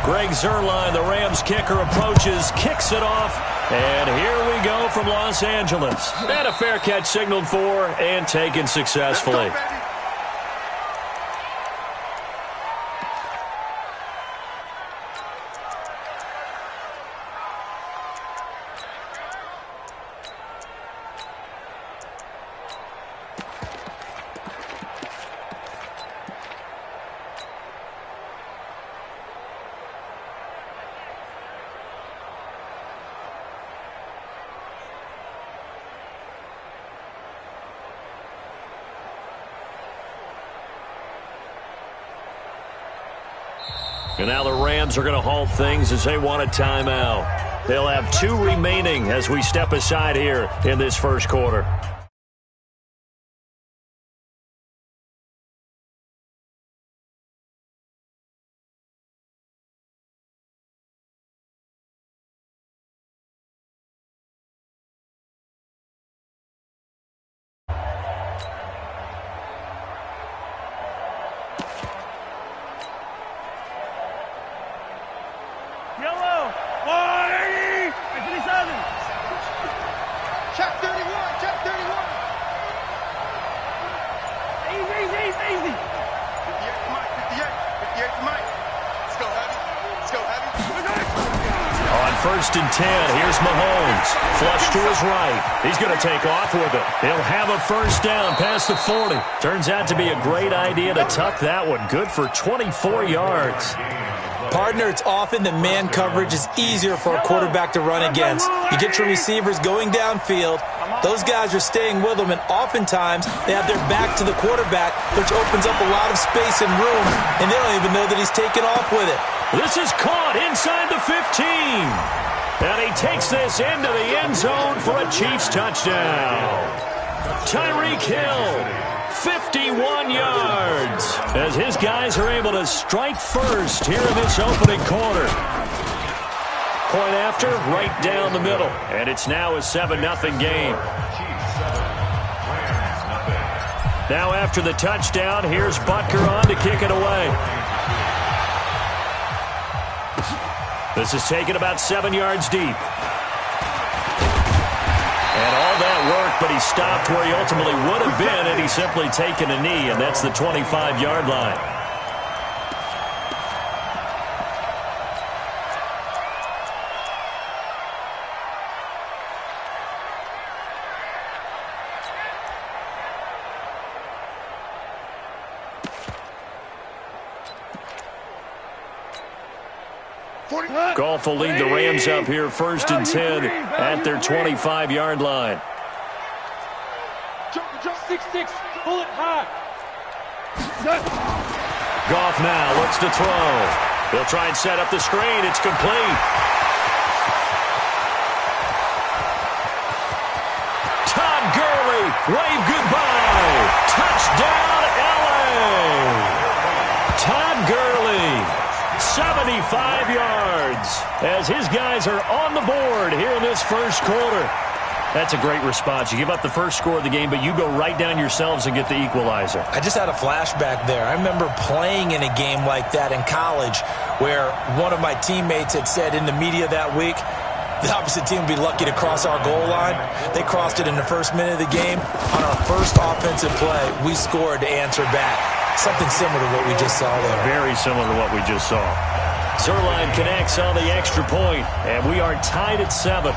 Greg Zuerlein, the Rams kicker, approaches, kicks it off, and here we go from Los Angeles. And a fair catch signaled for and taken successfully. And now the Rams are going to halt things as they want a timeout. They'll have 2 remaining as we step aside here in this first quarter. First and 10. Here's Mahomes. Flush to his right. He's going to take off with it. He'll have a first down past the 40. Turns out to be a great idea to tuck that one. Good for 24 yards. Partner, it's often that man coverage is easier for a quarterback to run against. You get your receivers going downfield. Those guys are staying with them, and oftentimes they have their back to the quarterback, which opens up a lot of space and room, and they don't even know that he's taken off with it. This is caught inside the 15. And he takes this into the end zone for a Chiefs touchdown. Tyreek Hill, 51 yards, as his guys are able to strike first here in this opening quarter. Point after, right down the middle. And it's now a 7-0 game. Now after the touchdown, here's Butker on to kick it away. This is taken about 7 yards deep. And all that work, but he stopped where he ultimately would have been had he simply taken a knee, and that's the 25-yard line. Goff will lead the Rams up here first and 10 at their 25-yard line. 6-6, pull it high. Goff now looks to throw. He'll try and set up the screen. It's complete. Todd Gurley, wave goodbye. Touchdown, L.A. Todd Gurley. 75 yards as his guys are on the board here in this first quarter. That's a great response. You give up the first score of the game, but you go right down yourselves and get the equalizer. I just had a flashback there. I remember playing in a game like that in college where one of my teammates had said in the media that week, the opposite team would be lucky to cross our goal line. They crossed it in the first minute of the game. On our first offensive play, we scored to answer back. Something similar to what we just saw there. Very similar to what we just saw. Zuerlein connects on the extra point, and we are tied at 7.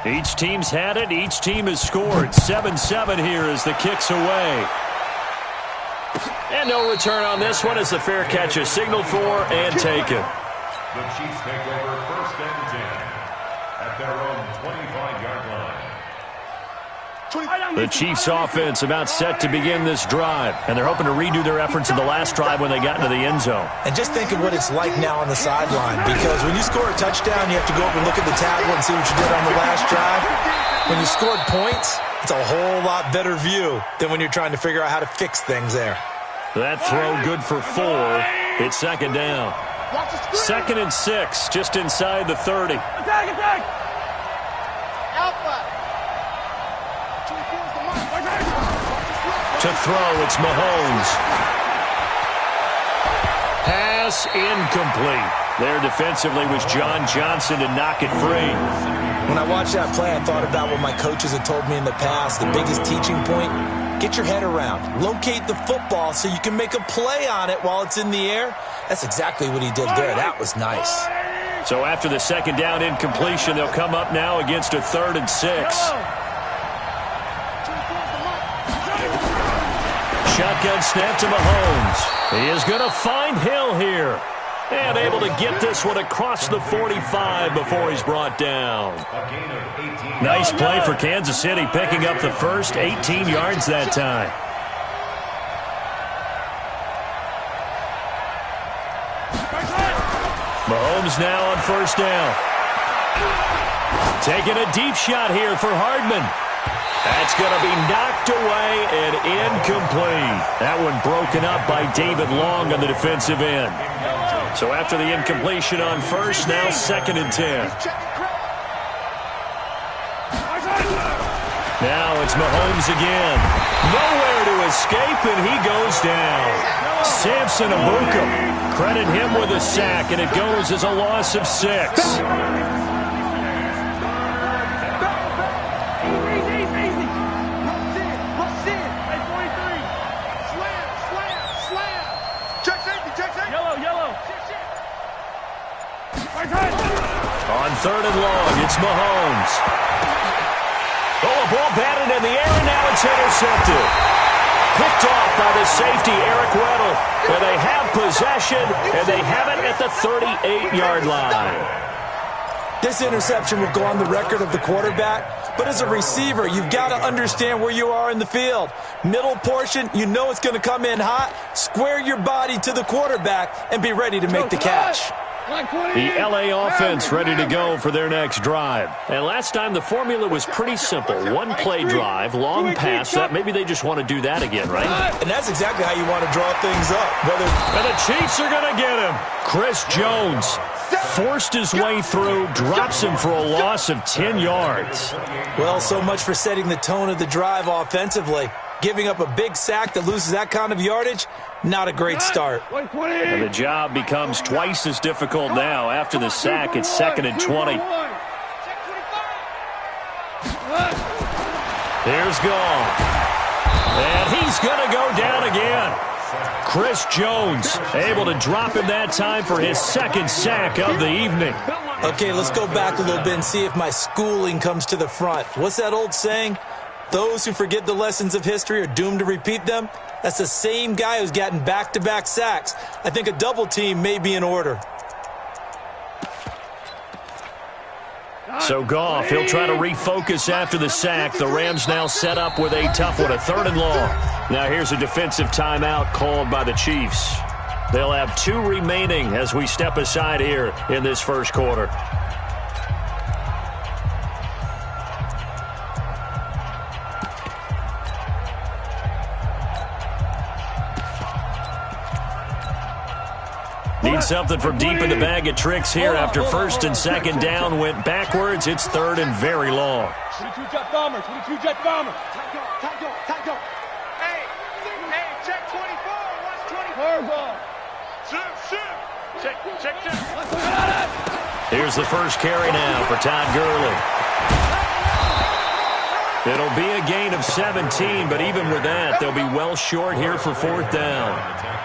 Each team's had it. Each team has scored. 7-7 here as the kick's away. And no return on this one as the fair catch is signaled for and taken. The Chiefs take over first and 10 at their own 25-yard line. The Chiefs offense about set to begin this drive, and they're hoping to redo their efforts in the last drive when they got into the end zone. And just think of what it's like now on the sideline, because when you score a touchdown, you have to go up and look at the tablet and see what you did on the last drive. When you scored points, it's a whole lot better view than when you're trying to figure out how to fix things there. That throw good for 4. It's second down. 2nd and 6, just inside the 30. Attack, attack! To throw, it's Mahomes. Pass incomplete. There defensively was John Johnson to knock it free. When I watched that play, I thought about what my coaches had told me in the past. The biggest teaching point, get your head around. Locate the football so you can make a play on it while it's in the air. That's exactly what he did there. That was nice. So after the second down incompletion, they'll come up now against a 3rd and 6. Shotgun snap to Mahomes. He is going to find Hill here. And able to get this one across the 45 before he's brought down. Nice play for Kansas City, picking up the first 18 yards that time. Mahomes now on first down. Taking a deep shot here for Hardman. That's going to be knocked away and incomplete. That one broken up by David Long on the defensive end. So after the incompletion on first, now 2nd and 10. Now it's Mahomes again. Nowhere to escape, and he goes down. Samson Abuka. Credit him with a sack, and it goes as a loss of 6. On 3rd and long, it's Mahomes. Oh, a ball batted in the air, and now it's intercepted. Picked off by the safety, Eric Weddle. And they have possession, and they have it at the 38-yard line. This interception will go on the record of the quarterback, but as a receiver, you've got to understand where you are in the field. Middle portion, you know it's going to come in hot. Square your body to the quarterback and be ready to make the catch. The LA offense ready to go for their next drive. And last time the formula was pretty simple. One play drive, long pass. That maybe they just want to do that again, right? And that's exactly how you want to draw things up. And the Chiefs are going to get him. Chris Jones forced his way through, drops him for a loss of 10 yards. Well, so much for setting the tone of the drive offensively. Giving up a big sack that loses that kind of yardage, not a great start. And the job becomes twice as difficult now. After the sack, it's 2nd and 20. Here's Gall. And he's going to go down again. Chris Jones able to drop him that time for his 2nd sack of the evening. Okay, let's go back a little bit and see if my schooling comes to the front. What's that old saying? Those who forget the lessons of history are doomed to repeat them. That's the same guy who's gotten back-to-back sacks. I think a double team may be in order. So Goff, he'll try to refocus after the sack. The Rams now set up with a tough one, a 3rd and long. Now here's a defensive timeout called by the Chiefs. They'll have 2 remaining as we step aside here in this first quarter. Need something from deep in the bag of tricks here after 1st and 2nd down went backwards. It's 3rd and very long. 22 jet bomber, 22 jet bomber. Hey, check 24, what's 24? Check 2. Here's the first carry now for Todd Gurley. It'll be a gain of 17, but even with that, they'll be well short here for 4th down.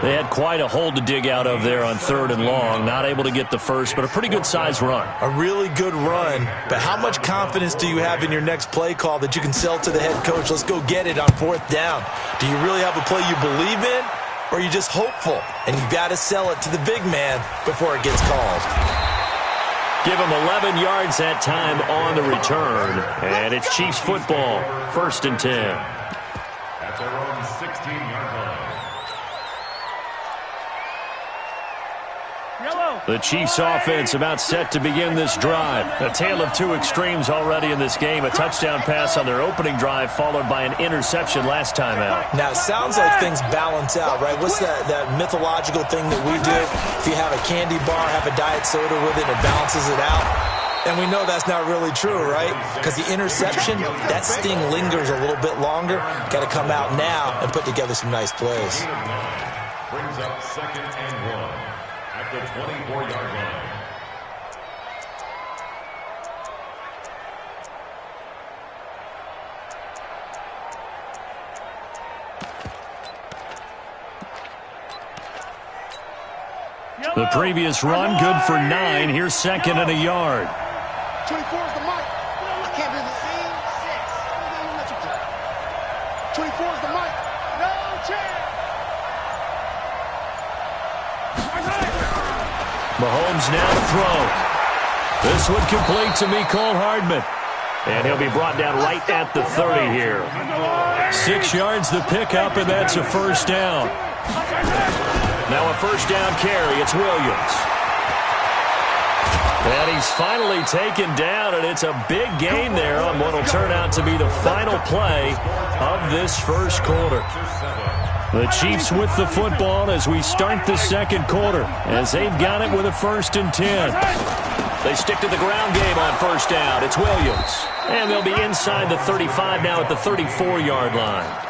They had quite a hole to dig out of there on 3rd and long. Not able to get the first, but a pretty good-sized run. A really good run, but how much confidence do you have in your next play call that you can sell to the head coach? Let's go get it on 4th down. Do you really have a play you believe in, or are you just hopeful? And you've got to sell it to the big man before it gets called. Give him 11 yards that time on the return. And it's Chiefs football, 1st and 10. At their own 16-yard line. The Chiefs offense about set to begin this drive. A tale of two extremes already in this game. A touchdown pass on their opening drive followed by an interception last time out. Now, it sounds like things balance out, right? What's that mythological thing that we do? If you have a candy bar, have a diet soda with it, it balances it out. And we know that's not really true, right? Because the interception, that sting lingers a little bit longer. Got to come out now and put together some nice plays. Brings up 2nd and 1 at the 24-yard line. The previous run, good for 9. Here's 2nd and a yard. 24 is the mic. I can't do the same 6. 24 is the mic. No chance. Mahomes now to throw. This one complete to Mecole Hardman. And he'll be brought down right at the 30 here. 6 yards the pickup, and that's a 1st down. Now a 1st down carry. It's Williams. And he's finally taken down, and it's a big gain there on what will turn out to be the final play of this 1st quarter. The Chiefs with the football as we start the 2nd quarter, as they've got it with a 1st and 10. They stick to the ground game on 1st down. It's Williams. And they'll be inside the 35 now at the 34-yard line.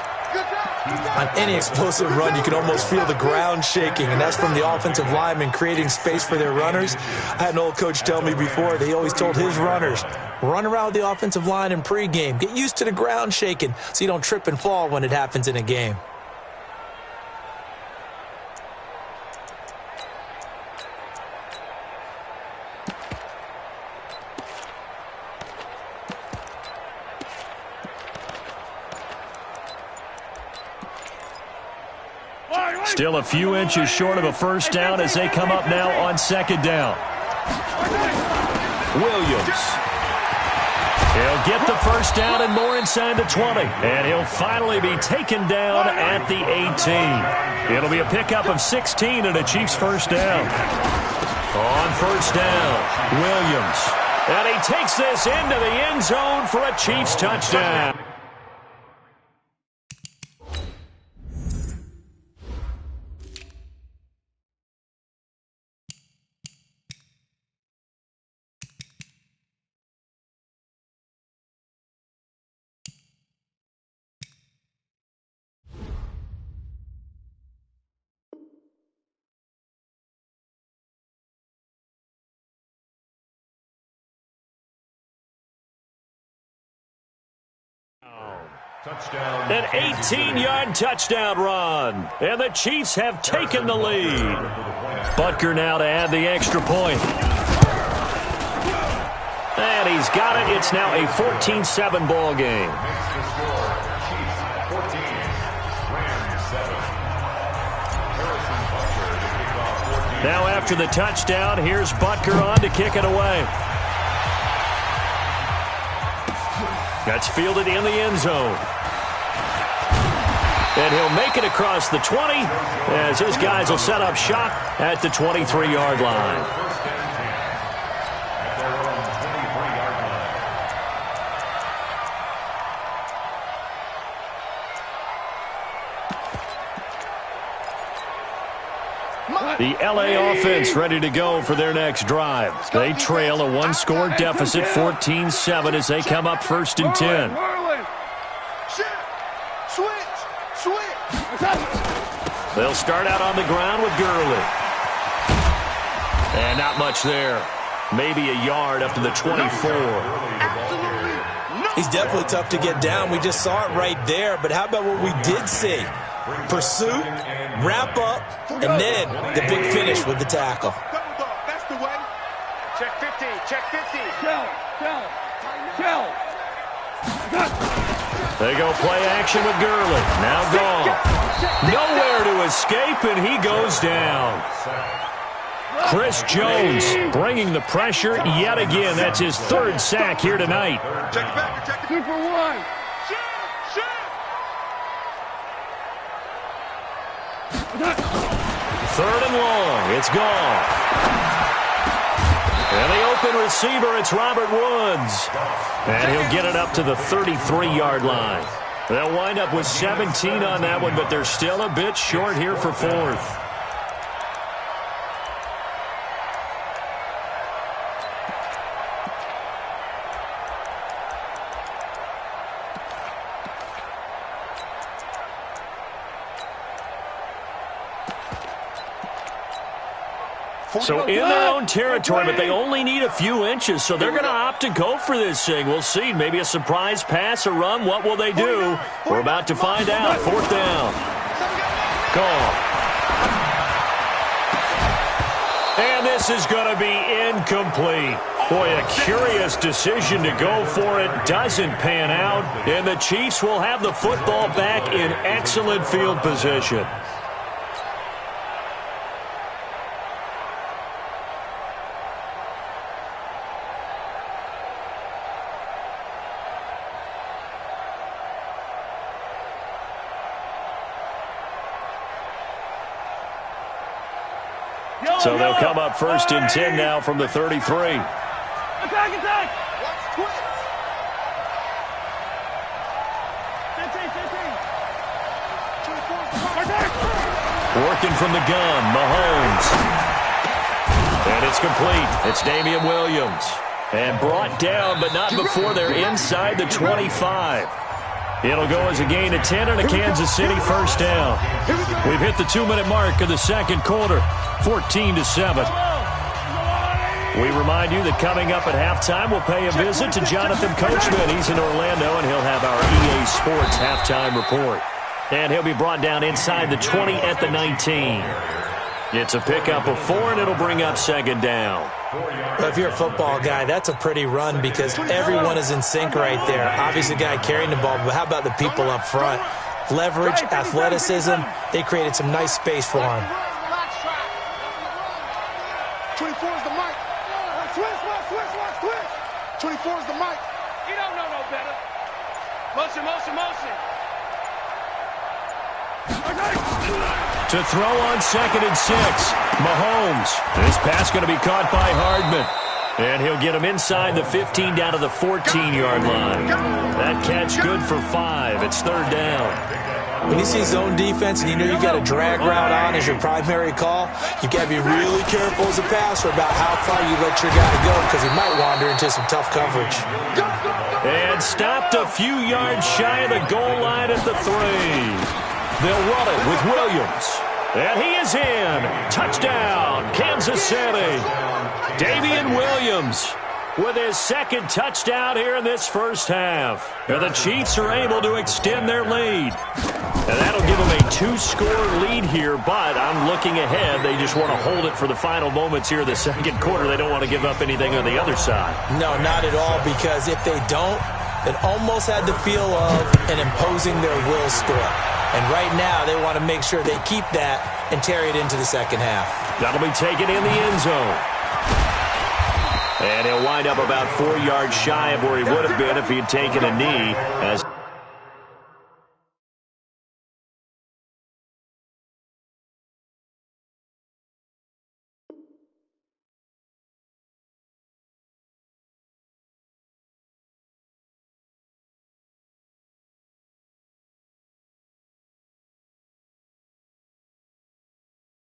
On any explosive run, you can almost feel the ground shaking, and that's from the offensive linemen creating space for their runners. I had an old coach tell me before, they always told his runners, run around the offensive line in pregame. Get used to the ground shaking so you don't trip and fall when it happens in a game. Still a few inches short of a 1st down as they come up now on 2nd down. Williams. He'll get the 1st down and more inside the 20. And he'll finally be taken down at the 18. It'll be a pickup of 16 and a Chiefs 1st down. On 1st down, Williams. And he takes this into the end zone for a Chiefs touchdown. Touchdown. An 18-yard touchdown run. And the Chiefs have taken the lead. Butker now to add the extra point. And he's got it. It's now a 14-7 ball game. Makes the score. Chiefs 14, Rams 7. Harrison Butker to kick off 14. Now after the touchdown, here's Butker on to kick it away. That's fielded in the end zone. And he'll make it across the 20 as his guys will set up shop at the 23-yard line. First and 10 at their own 23-yard line. The LA offense ready to go for their next drive. They trail a one-score deficit, 14-7, as they come up 1st and 10. They'll start out on the ground with Gurley. And not much there. Maybe a yard up to the 24. He's definitely tough to get down. We just saw it right there. But how about what we did see? Pursuit, wrap up, and then the big finish with the tackle. That's the way. Check 50. Check 50. Shell. They go play action with Gurley. Now gone. Nowhere to escape, and he goes down. Chris Jones bringing the pressure yet again. That's his third sack here tonight. Check it back. Check it. 2 for 1. Third and long. It's gone. And the open receiver, it's Robert Woods. And he'll get it up to the 33-yard line. They'll wind up with 17 on that one, but they're still a bit short here for fourth. So in their own territory, but they only need a few inches, so they're going to opt to go for this thing. We'll see. Maybe a surprise pass, a run. What will they do? We're about to find out. Fourth down. Gone. And this is going to be incomplete. Boy, a curious decision to go for it. Doesn't pan out. And the Chiefs will have the football back in excellent field position. So they'll come up first and 10 now from the 33. Attack! Working from the gun, Mahomes. And it's complete. It's Damian Williams. And brought down, but not before they're inside the 25. It'll go as a gain of 10 and a Kansas City first down. We've hit the 2-minute mark of the second quarter, 14-7. We remind you that coming up at halftime, we'll pay a visit to Jonathan Coachman. He's in Orlando, and he'll have our EA Sports halftime report. And he'll be brought down inside the 20 at the 19. It's a pickup of 4, and it'll bring up second down. Well, if you're a football guy, that's a pretty run because everyone is in sync right there. Obviously, the guy carrying the ball, but how about the people up front? Leverage, athleticism, they created some nice space for him. 24 is the mic. Switch. 24 is the mic. You don't know no better. Motion. To throw on second and 6, Mahomes. This pass going to be caught by Hardman. And he'll get him inside the 15 down to the 14-yard line. That catch good for 5. It's third down. When you see zone defense and you know you got a drag route on as your primary call, you got to be really careful as a passer about how far you let your guy go because he might wander into some tough coverage. And stopped a few yards shy of the goal line at the 3. They'll run it with Williams. And he is in. Touchdown, Kansas City. Damian Williams with his second touchdown here in this first half. And the Chiefs are able to extend their lead. And that'll give them a 2-score lead here, but I'm looking ahead. They just want to hold it for the final moments here of the second quarter. They don't want to give up anything on the other side. No, not at all, because if they don't, it almost had the feel of an imposing their will score. And right now, they want to make sure they keep that and carry it into the second half. That'll be taken in the end zone. And he'll wind up about 4 yards shy of where he would have been if he had taken a knee. As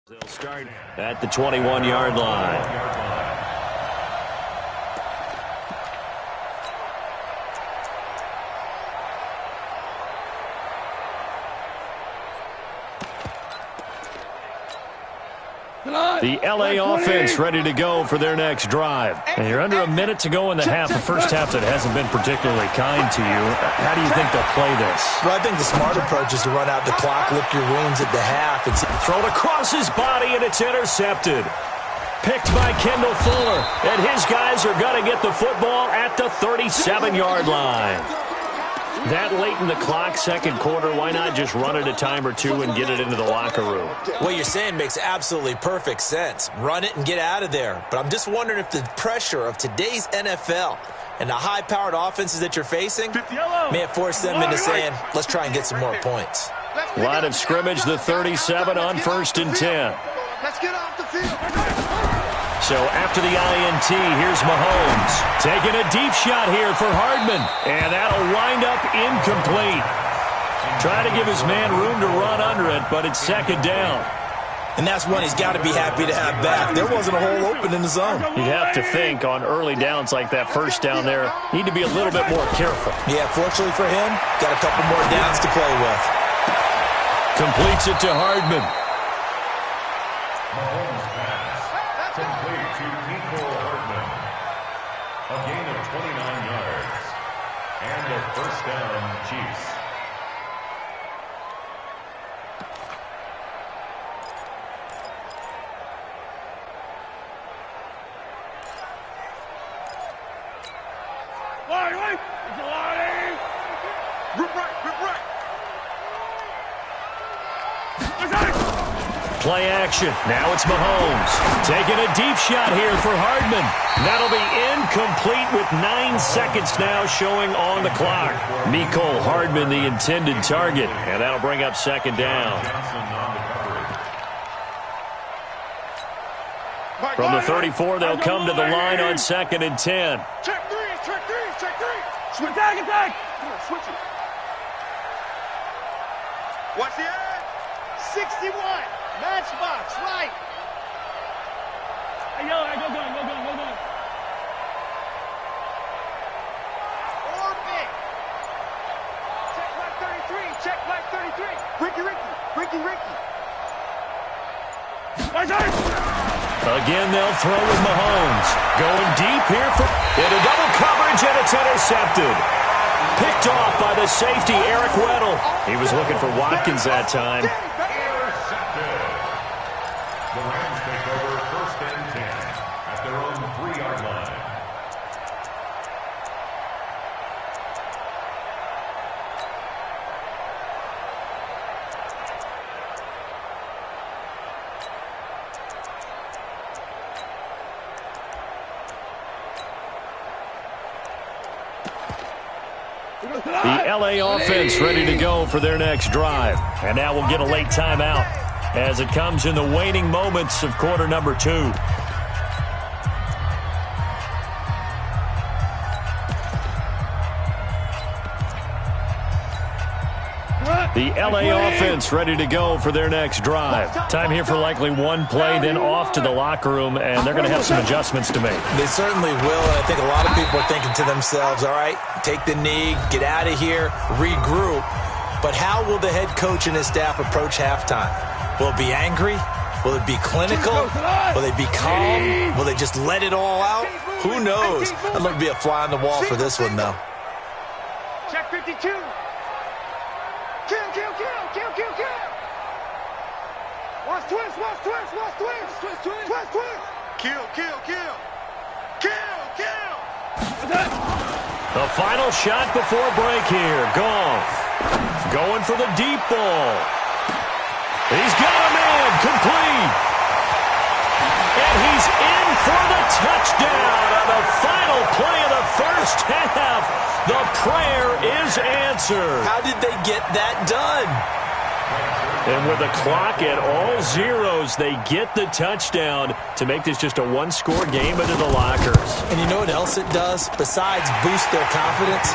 they'll start at the 21-yard line. The LA offense ready to go for their next drive. And you're under a minute to go in the half. The first half that hasn't been particularly kind to you. How do you think they'll play this? Well, I think the smart approach is to run out the clock, lick your wounds at the half. And thrown across his body, and it's intercepted. Picked by Kendall Fuller. And his guys are going to get the football at the 37-yard line. That late in the clock, second quarter, why not just run it a time or two and get it into the locker room? What you're saying makes absolutely perfect sense. Run it and get out of there. But I'm just wondering if the pressure of today's NFL and the high-powered offenses that you're facing may have forced them into saying, let's try and get some more points. Line of scrimmage, the 37 on 1st and 10. Let's get off the field. So after the INT, here's Mahomes. Taking a deep shot here for Hardman. And that'll wind up incomplete. Trying to give his man room to run under it, but it's second down. And that's one he's got to be happy to have back. There wasn't a hole open in the zone. You'd have to think on early downs like that first down there, need to be a little bit more careful. Yeah, fortunately for him, got a couple more downs to play with. Completes it to Hardman. Mahomes pass complete to Nico Hardman. A gain of 29 yards. And a first down, Chiefs. Play action. Now it's Mahomes. Taking a deep shot here for Hardman. That'll be incomplete with 9 seconds now showing on the clock. Mecole Hardman, the intended target. And that'll bring up second down. From the 34, they'll come to the line on 2nd and 10. Check threes, check threes, check threes. Switch, attack, attack. Come on, switch it. Watch the ad. 61. Matchbox, right. Hey, yo, hey, go gun, go gun, go gun. Orbit. Check black 33, check black 33. Ricky. Watch out. Again, they'll throw with Mahomes. Going deep here for into double coverage, and it's intercepted. Picked off by the safety, Eric Weddle. He was looking for Watkins that time. The Rams take over 1st and 10 at their own 3-yard line. The LA offense ready to go for their next drive. And now we'll get a late timeout as it comes in the waning moments of quarter number 2. The LA offense ready to go for their next drive. Time here for likely one play, then off to the locker room, and they're going to have some adjustments to make. They certainly will, and I think a lot of people are thinking to themselves, all right, take the knee, get out of here, regroup. But how will the head coach and his staff approach halftime? Will it be angry? Will it be clinical? Will they be calm? Will they just let it all out? Who knows? I'd love to be a fly on the wall for this one, though. Check 52. Kill. Watch twist. Kill. The final shot before break here. Goff going for the deep ball. He's got a man, complete. And he's in for the touchdown on the final play of the first half. The prayer is answered. How did they get that done? And with the clock at all zeros, they get the touchdown to make this just a one-score game into the lockers. And you know what else it does? Besides boost their confidence,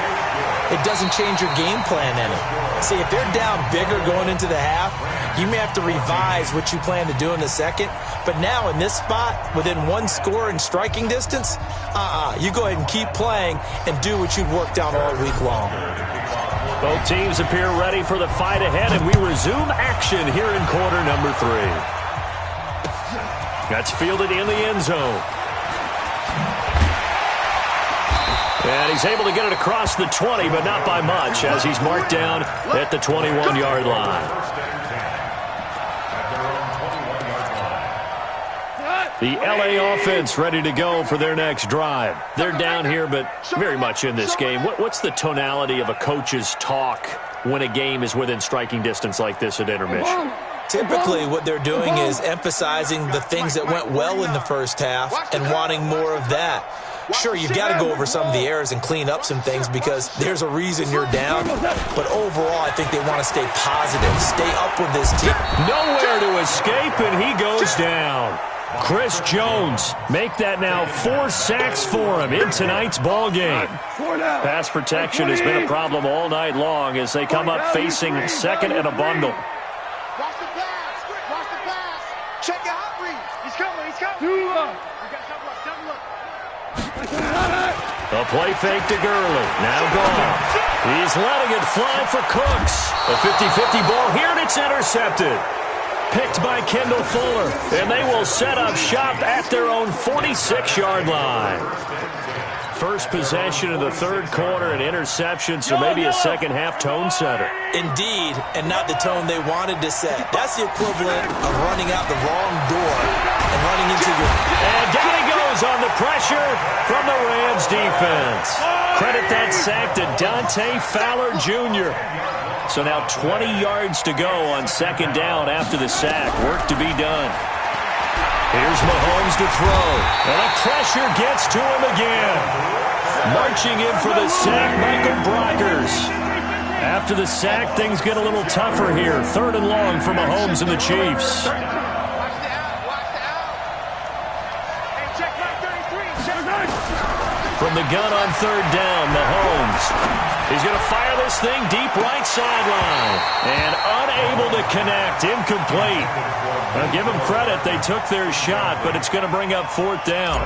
it doesn't change your game plan any. See, if they're down bigger going into the half, you may have to revise what you plan to do in the second. But now in this spot, within one score in striking distance, you go ahead and keep playing and do what you've worked out all week long. Both teams appear ready for the fight ahead, and we resume action here in quarter number 3. That's fielded in the end zone. And he's able to get it across the 20, but not by much, as he's marked down at the 21-yard line. The LA offense ready to go for their next drive. They're down here, but very much in this game. What's the tonality of a coach's talk when a game is within striking distance like this at intermission? Typically, what they're doing is emphasizing the things that went well in the first half and wanting more of that. Sure, you've got to go over some of the errors and clean up some things because there's a reason you're down. But overall, I think they want to stay positive, stay up with this team. Nowhere to escape, and he goes down. Chris Jones, make that now 4 sacks for him in tonight's ball game. Pass protection has been a problem all night long as they come up facing second and a bundle. Watch the pass. Watch the pass. Check your hot read. He's coming. He's coming. You got double up. A play fake to Gurley. Now gone. He's letting it fly for Cooks. A 50-50 ball here, and it's intercepted. Picked by Kendall Fuller, and they will set up shop at their own 46-yard line. First possession of the third quarter, an interception, so maybe a second-half tone setter. Indeed, and not the tone they wanted to set. That's the equivalent of running out the wrong door and running into your... And down he goes on the pressure from the Rams defense. Credit that sack to Dante Fowler Jr. So now 20 yards to go on second down after the sack. Work to be done. Here's Mahomes to throw. And the pressure gets to him again. Marching in for the sack, Michael Brockers. After the sack, things get a little tougher here. 3rd and long for Mahomes and the Chiefs. From the gun on 3rd down, Mahomes. He's going to fire this thing deep right sideline. And unable to connect. Incomplete. Now, give them credit. They took their shot, but it's going to bring up 4th down.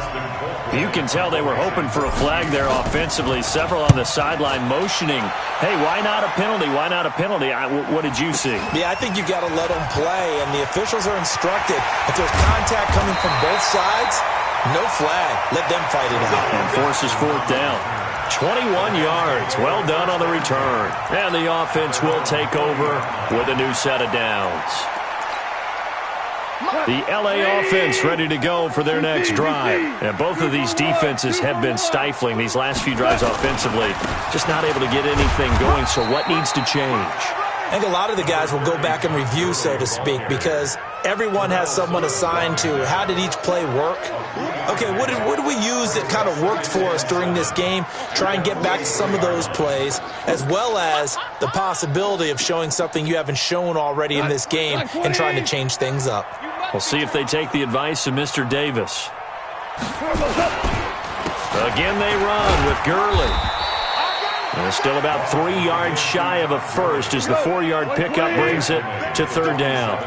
You can tell they were hoping for a flag there offensively. Several on the sideline motioning. Hey, why not a penalty? Why not a penalty? What did you see? Yeah, I think you got to let them play, and the officials are instructed. If there's contact coming from both sides, no flag. Let them fight it out. And forces 4th down. 21 yards. Well done on the return. And the offense will take over with a new set of downs. The LA offense ready to go for their next drive. And both of these defenses have been stifling these last few drives offensively. Just not able to get anything going, so what needs to change? I think a lot of the guys will go back and review, so to speak, because everyone has someone assigned to how did each play work. Okay, what did we use that kind of worked for us during this game? Try and get back to some of those plays, as well as the possibility of showing something you haven't shown already in this game and trying to change things up. We'll see if they take the advice of Mr. Davis. Again they run with Gurley. And still about 3 yards shy of a first as the 4-yard pickup brings it to 3rd down.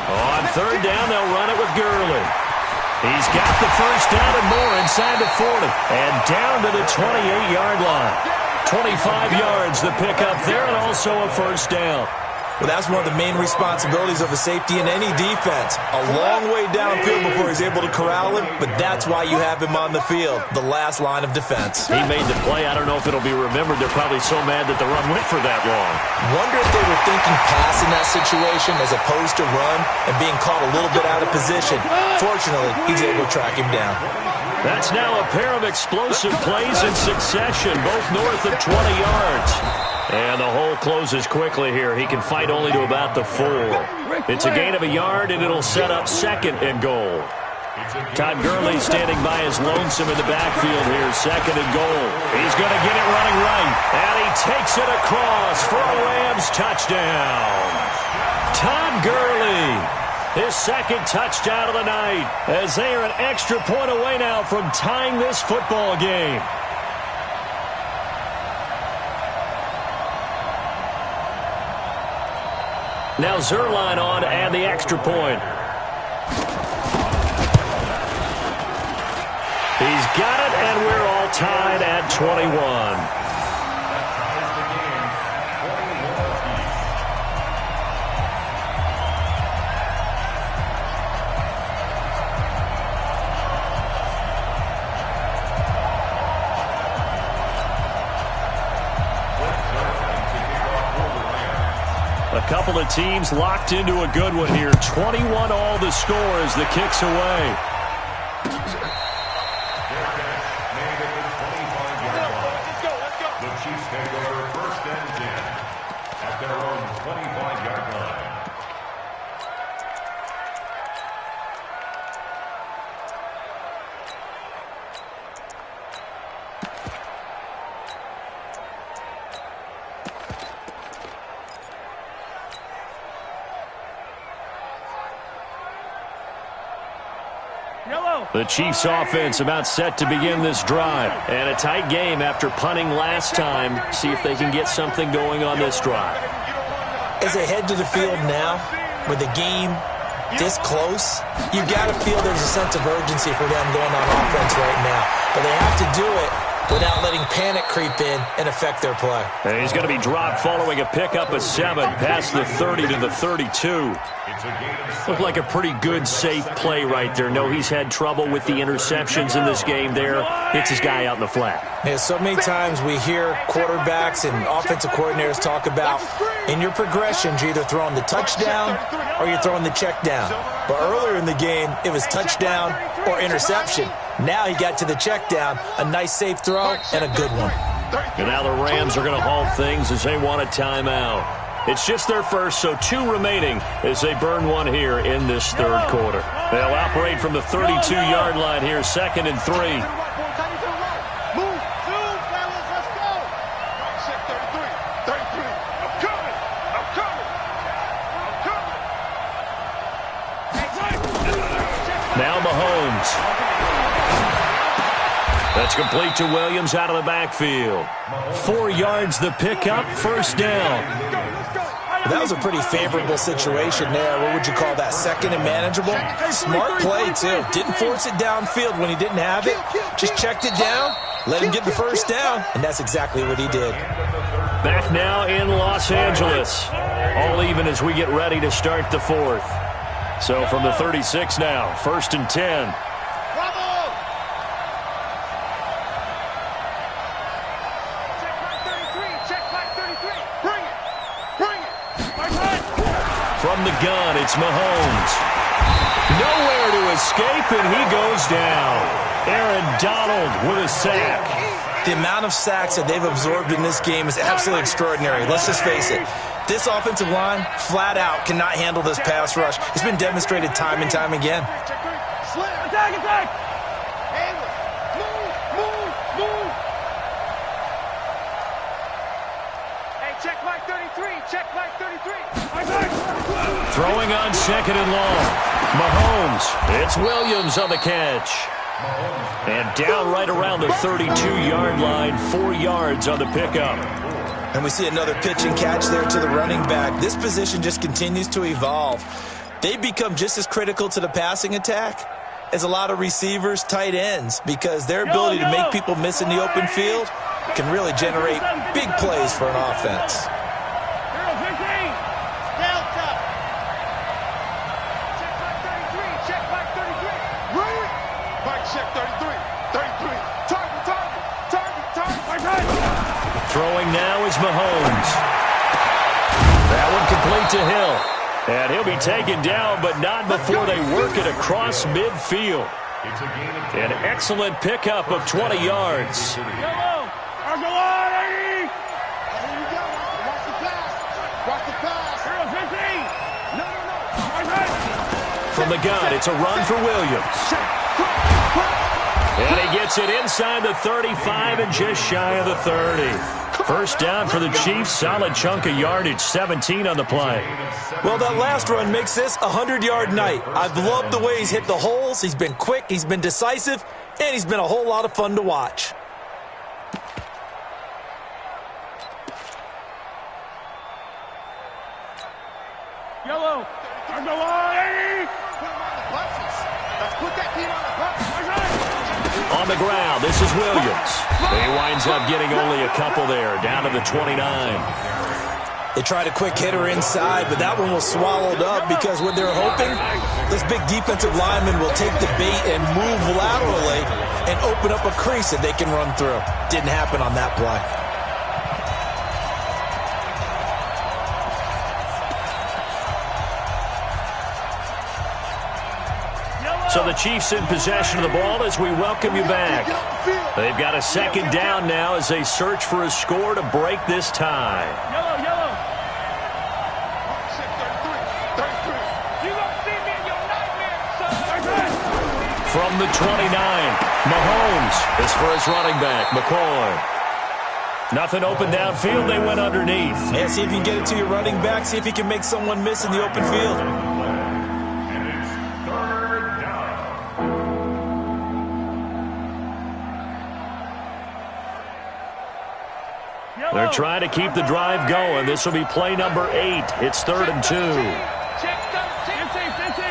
On 3rd down, they'll run it with Gurley. He's got the first down and more inside the 40. And down to the 28-yard line. 25 yards the pickup there and also a first down. Well, that's one of the main responsibilities of a safety in any defense. A long way downfield before he's able to corral him, but that's why you have him on the field, the last line of defense. He made the play. I don't know if it'll be remembered. They're probably so mad that the run went for that long. Wonder if they were thinking pass in that situation as opposed to run and being caught a little bit out of position. Fortunately, he's able to track him down. That's now a pair of explosive plays in succession, both north of 20 yards. And the hole closes quickly here. He can fight only to about the 4. It's a gain of a yard, and it'll set up 2nd and goal. Todd Gurley standing by his lonesome in the backfield here, 2nd and goal. He's going to get it running right, and he takes it across for a Rams touchdown. Todd Gurley, his 2nd touchdown of the night, as they are an extra point away now from tying this football game. Now Zerline on and the extra point. He's got it, and we're all tied at 21. A couple of teams locked into a good one here. 21 all the score as the kick's away. The Chiefs take over first and 10 at their own 25-yard line. The Chiefs offense about set to begin this drive. And a tight game after punting last time. See if they can get something going on this drive. As they head to the field now, with the game this close, you got to feel there's a sense of urgency for them going on offense right now. But they have to do it without letting panic creep in and affect their play. And he's going to be dropped following a pickup of 7 past the 30 to the 32. Looked like a pretty good, safe play right there. No, he's had trouble with the interceptions in this game there. Hits his guy out in the flat. Yeah, so many times we hear quarterbacks and offensive coordinators talk about in your progressions, you're either throwing the touchdown or you're throwing the check down. But earlier in the game, it was touchdown or interception. Now he got to the check down, a nice safe throw, and a good one. And now the Rams are going to halt things as they want a timeout. It's just their first, so 2 remaining as they burn one here in this third quarter. They'll operate from the 32-yard line here, 2nd and 3. Now Mahomes. That's complete to Williams out of the backfield. 4 yards the pickup, first down. That was a pretty favorable situation there. What would you call that? 2nd and manageable? Smart play, too. Didn't force it downfield when he didn't have it. Just checked it down, let him get the first down, and that's exactly what he did. Back now in Los Angeles. All even as we get ready to start the 4th. So from the 36 now, 1st and 10. From the gun, it's Mahomes. Nowhere to escape, and he goes down. Aaron Donald with a sack. The amount of sacks that they've absorbed in this game is absolutely extraordinary. Let's just face it. This offensive line, flat out, cannot handle this pass rush. It's been demonstrated time and time again. Attack, attack! Move! Hey, check Mike 33, check Mike 33. Throwing on 2nd and long. Mahomes. It's Williams on the catch. And down right around the 32-yard line, 4 yards on the pickup. And we see another pitch and catch there to the running back. This position just continues to evolve. They become just as critical to the passing attack as a lot of receivers, tight ends, because their ability to make people miss in the open field can really generate big plays for an offense. Throwing now is Mahomes. That one complete to Hill. And he'll be taken down, but not before they work it across midfield. An excellent pickup of 20 yards. From the gun, it's a run for Williams. And he gets it inside the 35 and just shy of the 30. First down for the Chiefs. Solid chunk of yardage, 17 on the play. Well, that last run makes this a 100-yard night. I've loved the way he's hit the holes. He's been quick, he's been decisive, and he's been a whole lot of fun to watch. Yellow, on the line. Put that team on the On the ground, this is Williams. He winds up getting only a couple there, down to the 29. They tried a quick hitter inside, but that one was swallowed up because what they're hoping, this big defensive lineman will take the bait and move laterally and open up a crease that they can run through. Didn't happen on that play. So the Chiefs in possession of the ball as we welcome you back. They've got a second down now as they search for a score to break this tie. Yellow, yellow. You gonna see me in your nightmare, son. From the 29, Mahomes is for his running back, McCoy. Nothing open downfield. They went underneath. Yeah, see if you can get it to your running back. See if you can make someone miss in the open field. And it's third down. They're trying to keep the drive going. This will be play number 8. It's 3rd and 2. Check 13. 15.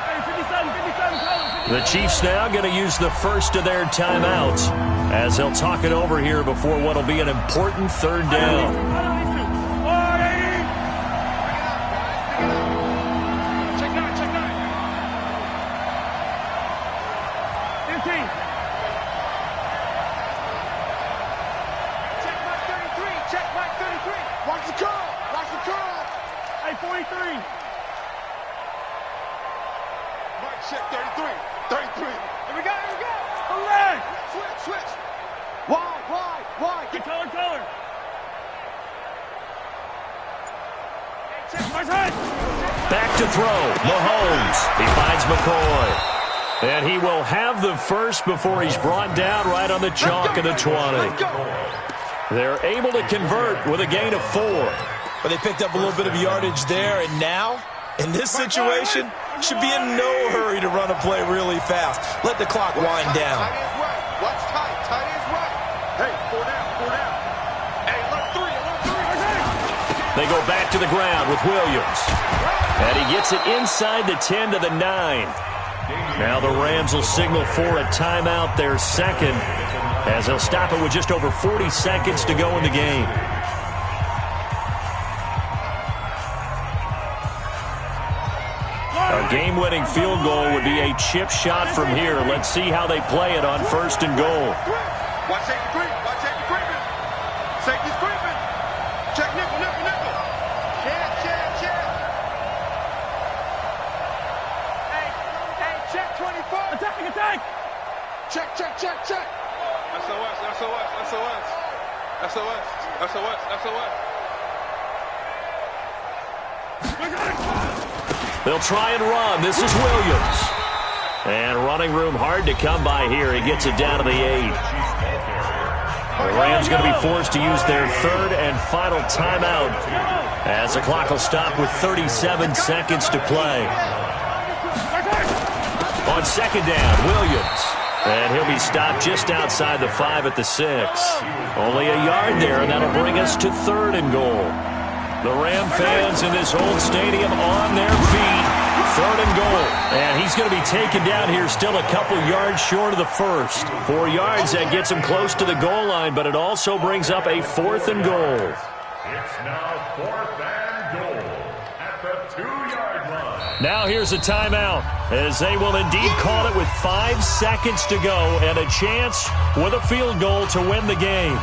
Hey, 57, color. The Chiefs now going to use the first of their timeouts as they'll talk it over here before what will be an important 3rd down. Check 9. 15. Check Mike 33. Check Mike 33. Watch the curl. Hey, 43. Mike check 33. 33. Here we go. Correct. Switch. Wide. Get color. Check Mike's head. Back to throw. Mahomes. He finds McCoy. And he will have the first before he's brought down right on the chalk of the 20. Let's go. They're able to convert with a gain of 4. But they picked up a little bit of yardage there, and now, in this situation, should be in no hurry to run a play really fast. Let the clock wind down. Tight end's right. Watch tight. Tight end's right. Hey, 4 down. Hey, look 3. They go back to the ground with Williams. And he gets it inside the 10 to the 9. Now the Rams will signal for a timeout, their second, as they'll stop it with just over 40 seconds to go in the game. A game-winning field goal would be a chip shot from here. Let's see how they play it on 1st and goal. Watch safety creeping. Safety's creeping. Check nickel. Check. Hey, check 24. Attack. Check. They'll try and run. This is Williams. And running room hard to come by here. He gets it down to the 8. The Rams going to be forced to use their 3rd and final timeout as the clock will stop with 37 seconds to play. On 2nd down, Williams. And he'll be stopped just outside the 5 at the 6. Only a yard there, and that'll bring us to 3rd and goal. The Ram fans in this old stadium on their feet. 3rd and goal. And he's going to be taken down here still a couple yards short of the first. 4 yards, that gets him close to the goal line, but it also brings up a 4th and goal. It's now 4th and goal at the 2-yard line. Now here's a timeout as they will indeed call it with 5 seconds to go and a chance with a field goal to win the game.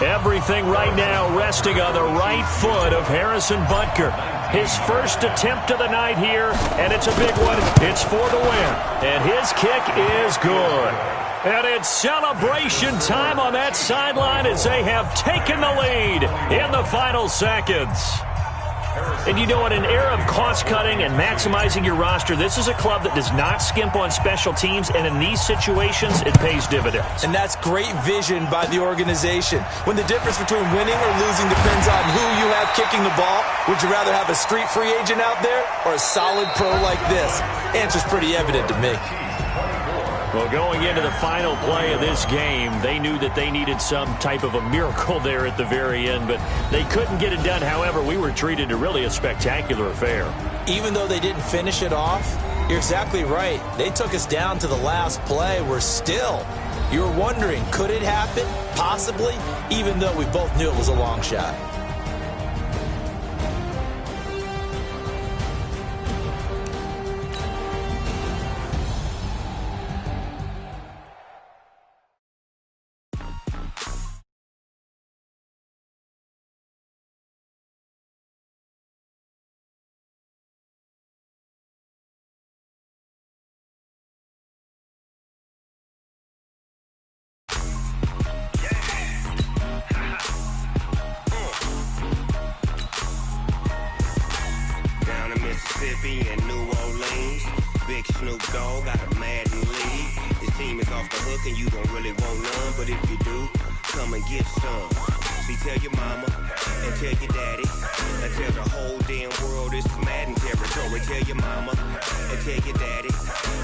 Everything right now resting on the right foot of Harrison Butker. His first attempt of the night here, and it's a big one. It's for the win, and his kick is good. And it's celebration time on that sideline as they have taken the lead in the final seconds. And you know, in an era of cost-cutting and maximizing your roster, this is a club that does not skimp on special teams, and in these situations, it pays dividends. And that's great vision by the organization. When the difference between winning or losing depends on who you have kicking the ball, would you rather have a street free agent out there or a solid pro like this? Answer's pretty evident to me. Well, going into the final play of this game, they knew that they needed some type of a miracle there at the very end, but they couldn't get it done. However, we were treated to really a spectacular affair. Even though they didn't finish it off, you're exactly right. They took us down to the last play. We're still, you're wondering, could it happen? Possibly, even though we both knew it was a long shot. Mississippi and New Orleans. Big Snoop Dogg got a Madden lead. His team is off the hook and you don't really want none, but if you do, come and get some. See, tell your mama and tell your daddy and tell the whole damn world this is Madden territory. Tell your mama and tell your daddy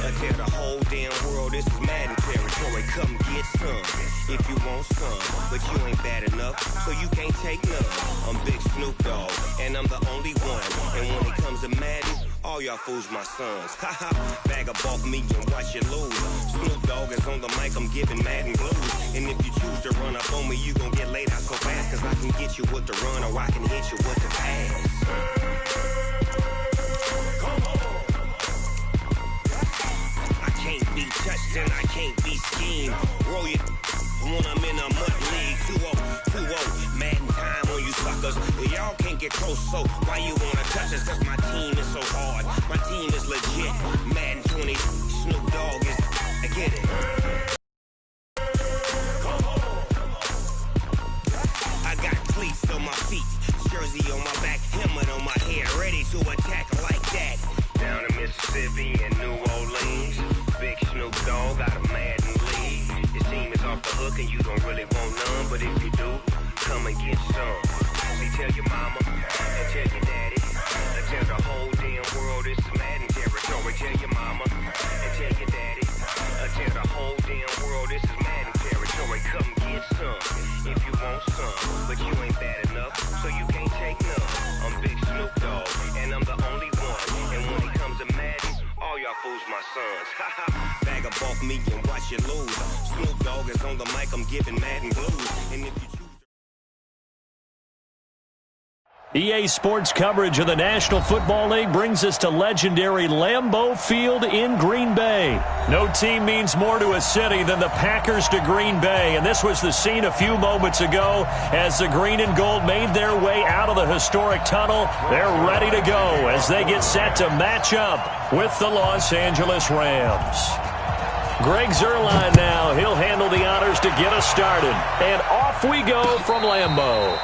and tell the whole damn world this is Madden territory. Come get some if you want some, but you ain't bad enough, so you can't take none. I'm Big Snoop Dogg and I'm the only one, and when it comes to Madden, all y'all fools my sons. Haha, bag up off me and watch you lose. Snoop Dogg is on the mic, I'm giving Madden blues. And if you choose to run up on me, you gon' get laid out so fast, cause I can get you with the run or I can hit you with the pass. I can't be touched and I can't be schemed. Roll you when I'm in a mud league. 2-0, 2-0, Madden time on you suckers. Y'all can't get close, so why you wanna touch us? Cause my team is so hard, my team is legit. Madden 20, Snoop Dogg is, I get it. I got cleats on my feet, jersey on my back, helmet on my head, ready to attack like that. Down in Mississippi and New Orleans, Big Snoop Dogg got a Madden lead. His team is off the hook and you don't really want none, but if you do, come and get some. See, tell your mama and tell your daddy and tell the whole damn world this is Madden territory. Tell your mama and tell your daddy and tell the whole damn world this is Madden territory. Come get some if you want some, but you ain't bad enough, so you can't take none. I'm Big Snoop Dogg and I'm the only one, and when it comes to Madden, all y'all fools my sons. Haha, bag up off me and watch you lose. Snoop Dogg is on the mic, I'm giving Madden blues, and if you choose EA Sports coverage of the National Football League brings us to legendary Lambeau Field in Green Bay. No team means more to a city than the Packers to Green Bay, and this was the scene a few moments ago as the green and gold made their way out of the historic tunnel. They're ready to go as they get set to match up with the Los Angeles Rams. Greg Zuerlein now. He'll handle the honors to get us started. And off we go from Lambeau.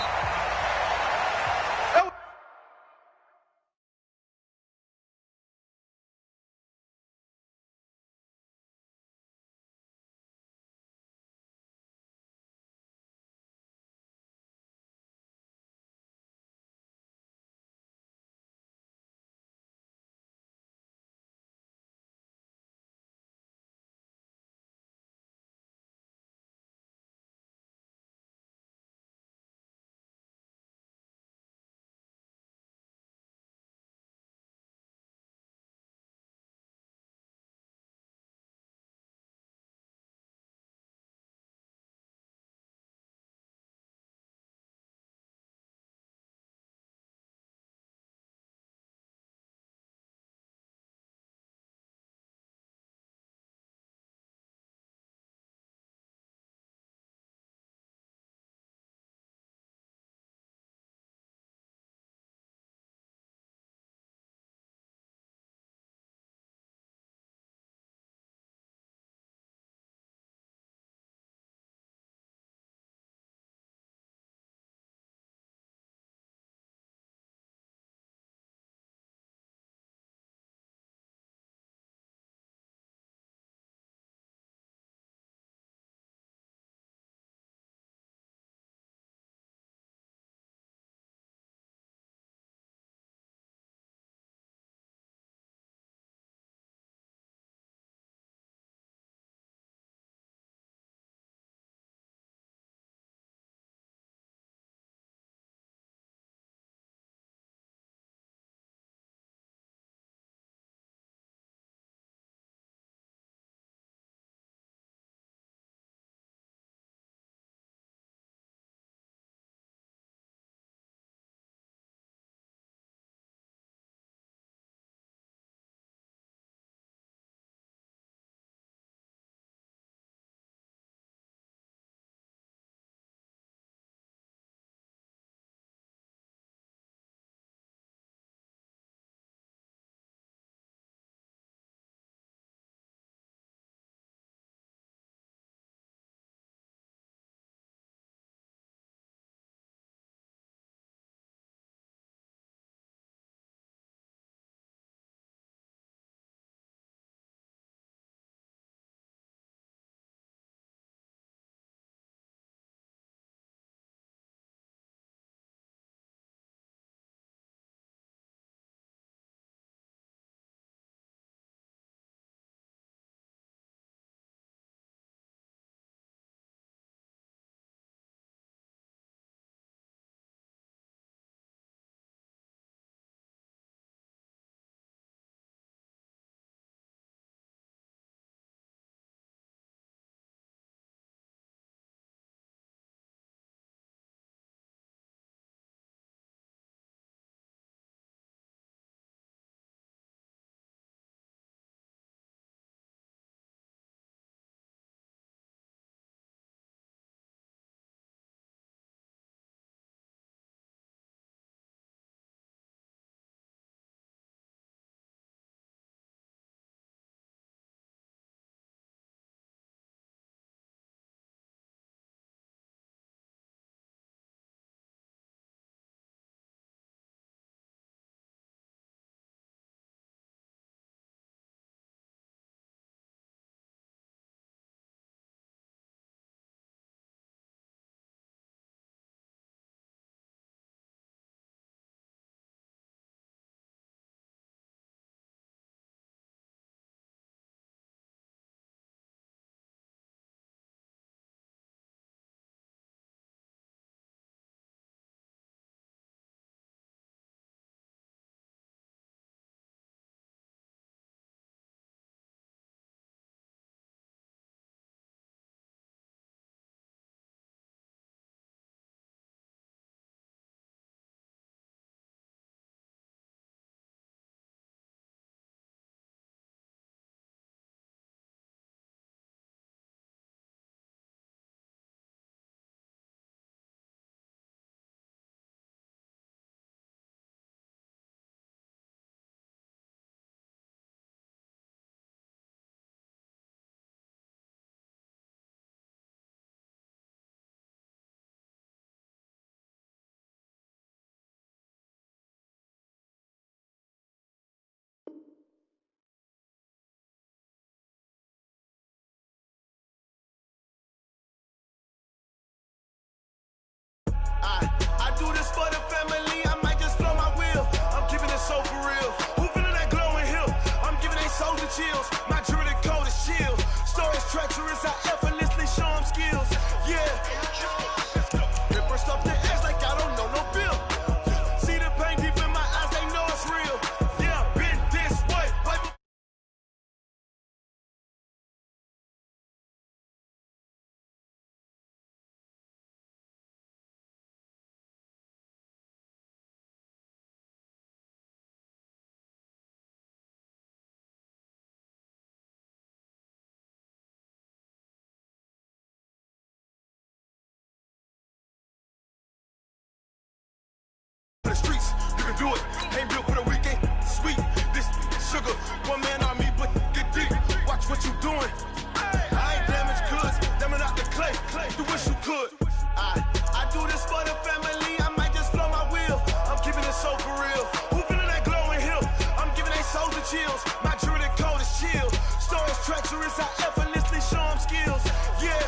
do it. Ain't built for the weekend. Sweet, this sugar. One man on me, but get deep. Watch what you doing. I ain't damaged goods. Damn out the clay. You wish you could. I do this for the family. I might just flow my wheel. I'm keeping it so for real. Who feeling that glowing hill? I'm giving they souls the chills. My jewelry cold is chill. Stories treacherous. I effortlessly show them skills. Yeah.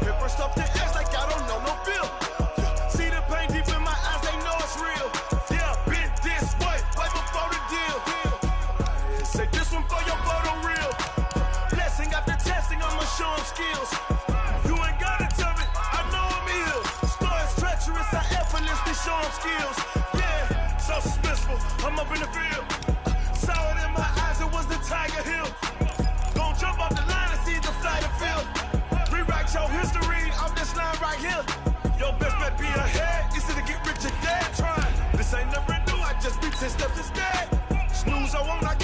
Paper stuff to edge like I don't know no feel. See the pain deep in my eyes, they know it's real. Yeah, been this way, right before the deal. Say this one for your photo reel. Blessing after testing, I'ma show them skills. You ain't gotta tell me, I know I'm ill. Stories treacherous, I effortlessly show them skills. Yeah, so suspenseful, I'm up in the field. Saw it in my eyes, it was the Tiger Hill. Gon' jump off the line and see the flight of field. Rewrite your history, I'm this line right here. Your best bet be ahead, easy to get rich or dead trying. This ain't never new, I just be 10 steps instead. Snooze, I won't, I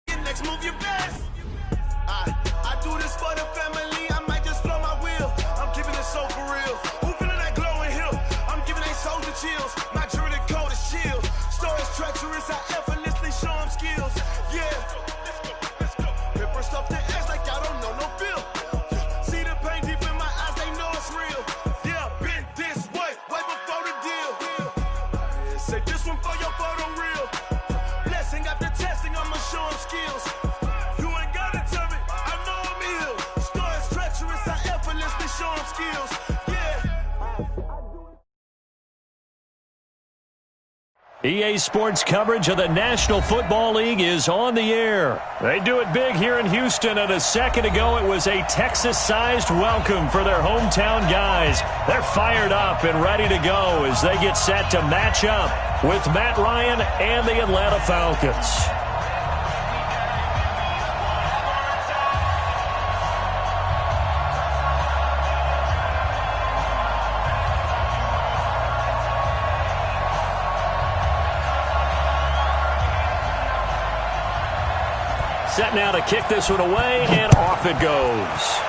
get next move your best. I do this for the family, I might just flow my wheel. I'm keeping it so for real. Who feeling that glowing hill? I'm giving they souls the chills. My jewelry cold is chill. Stories treacherous, I effortlessly show them skills. Yeah. Paper stuff to edge like I don't know no feel. See the pain deep in my eyes, they know it's real. Yeah, been this way, right before the deal. Say this one for your photo reel. Blessing after testing, I'ma show them skills. You ain't gotta tell me, I know I'm ill. Stories treacherous, I effortlessly show them skills. Yeah. EA Sports coverage of the National Football League is on the air. They do it big here in Houston, and a second ago it was a Texas-sized welcome for their hometown guys. They're fired up and ready to go as they get set to match up with Matt Ryan and the Atlanta Falcons. Set now to kick this one away, and off it goes.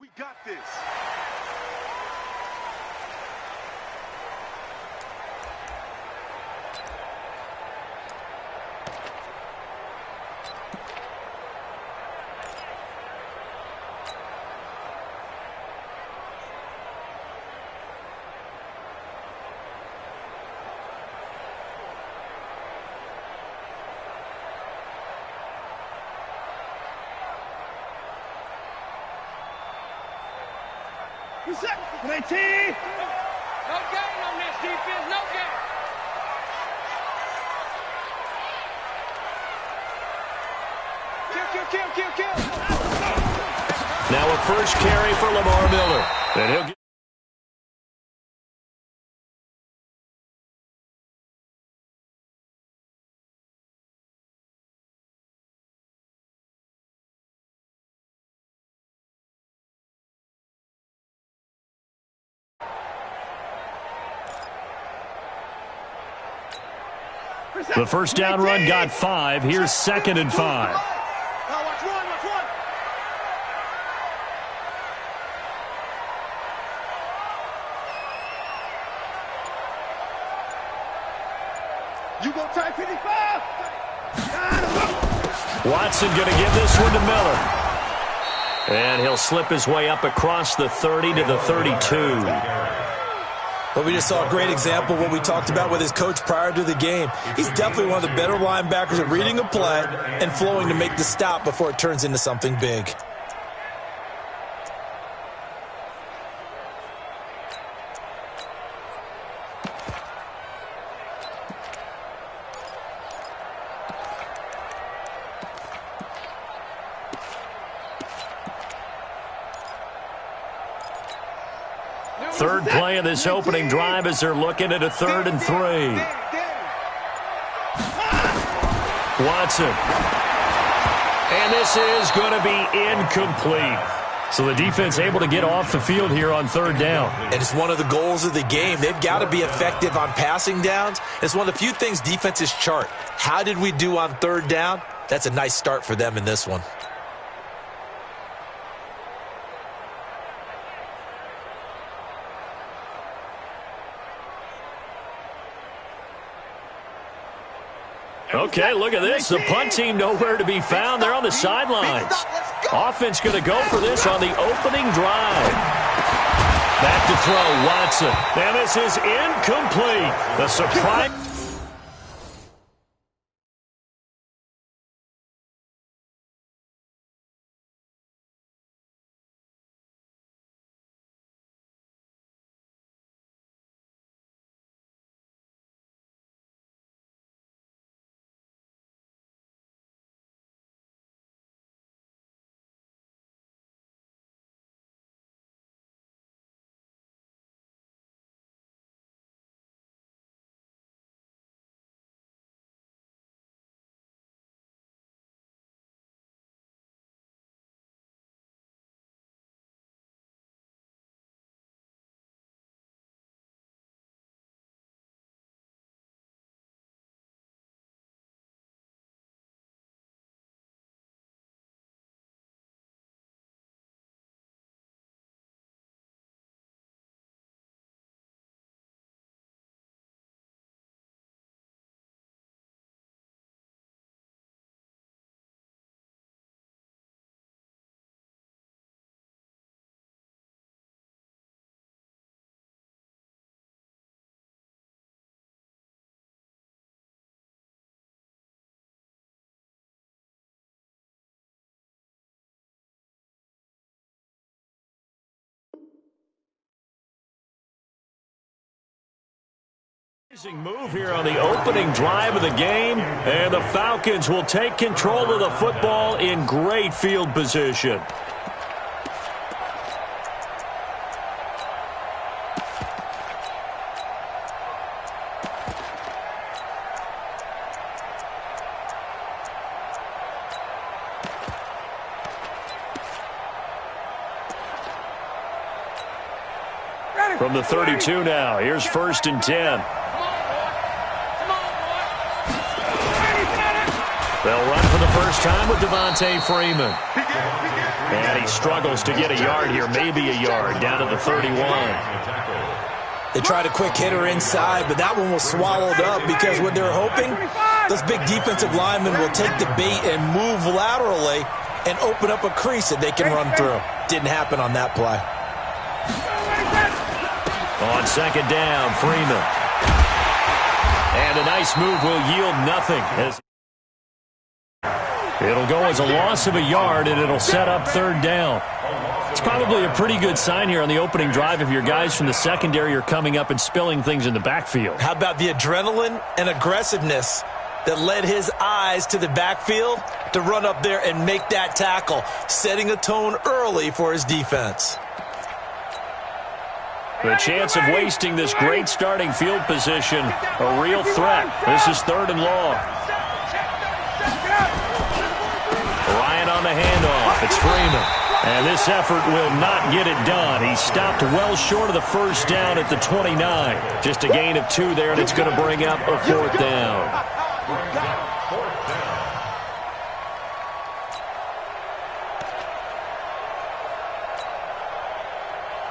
We got this. No gain on this defense. No gain. Kill. Now a first carry for Lamar Miller. And he'll get the first down run got 5. Here's 2nd and 5. Watch one. You go tight 55. Watson going to give this one to Miller. And he'll slip his way up across the 30 to the 32. But we just saw a great example of what we talked about with his coach prior to the game. He's definitely one of the better linebackers at reading a play and flowing to make the stop before it turns into something big. Third play of this opening drive as they're looking at a 3rd and 3. Watson. And this is going to be incomplete. So the defense able to get off the field here on 3rd down. And it's one of the goals of the game. They've got to be effective on passing downs. It's one of the few things defenses chart. How did we do on 3rd down? That's a nice start for them in this one. Okay, look at this. The punt team nowhere to be found. They're on the sidelines. Offense going to go for this on the opening drive. Back to throw, Watson. And this is incomplete. The surprise. Move here on the opening drive of the game, and the Falcons will take control of the football in great field position. From the 32 now, here's 1st and 10. They'll run for the first time with Devontae Freeman. And he struggles to get a yard here, maybe a yard, down to the 31. They tried a quick hitter inside, but that one was swallowed up because what they're hoping, those big defensive linemen will take the bait and move laterally and open up a crease that they can run through. Didn't happen on that play. On 2nd down, Freeman. And a nice move will yield nothing. It'll go as a loss of a yard, and it'll set up 3rd down. probably a pretty good sign here on the opening drive if your guys from the secondary are coming up and spilling things in the backfield. How about the adrenaline and aggressiveness that led his eyes to the backfield to run up there and make that tackle, setting a tone early for his defense. The chance of wasting this great starting field position, a real threat. This is 3rd and long. Ryan on the handoff. It's Freeman. And this effort will not get it done. He stopped well short of the first down at the 29. Just a gain of 2 there, and it's going to bring up a 4th down.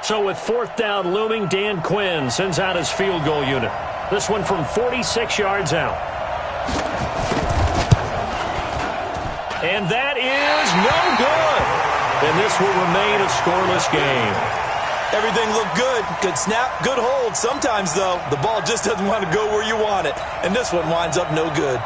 So with 4th down looming, Dan Quinn sends out his field goal unit. This one from 46 yards out. And that is no good. And this will remain a scoreless game. Everything looked good. Good snap, good hold. Sometimes, though, the ball just doesn't want to go where you want it. And this one winds up no good.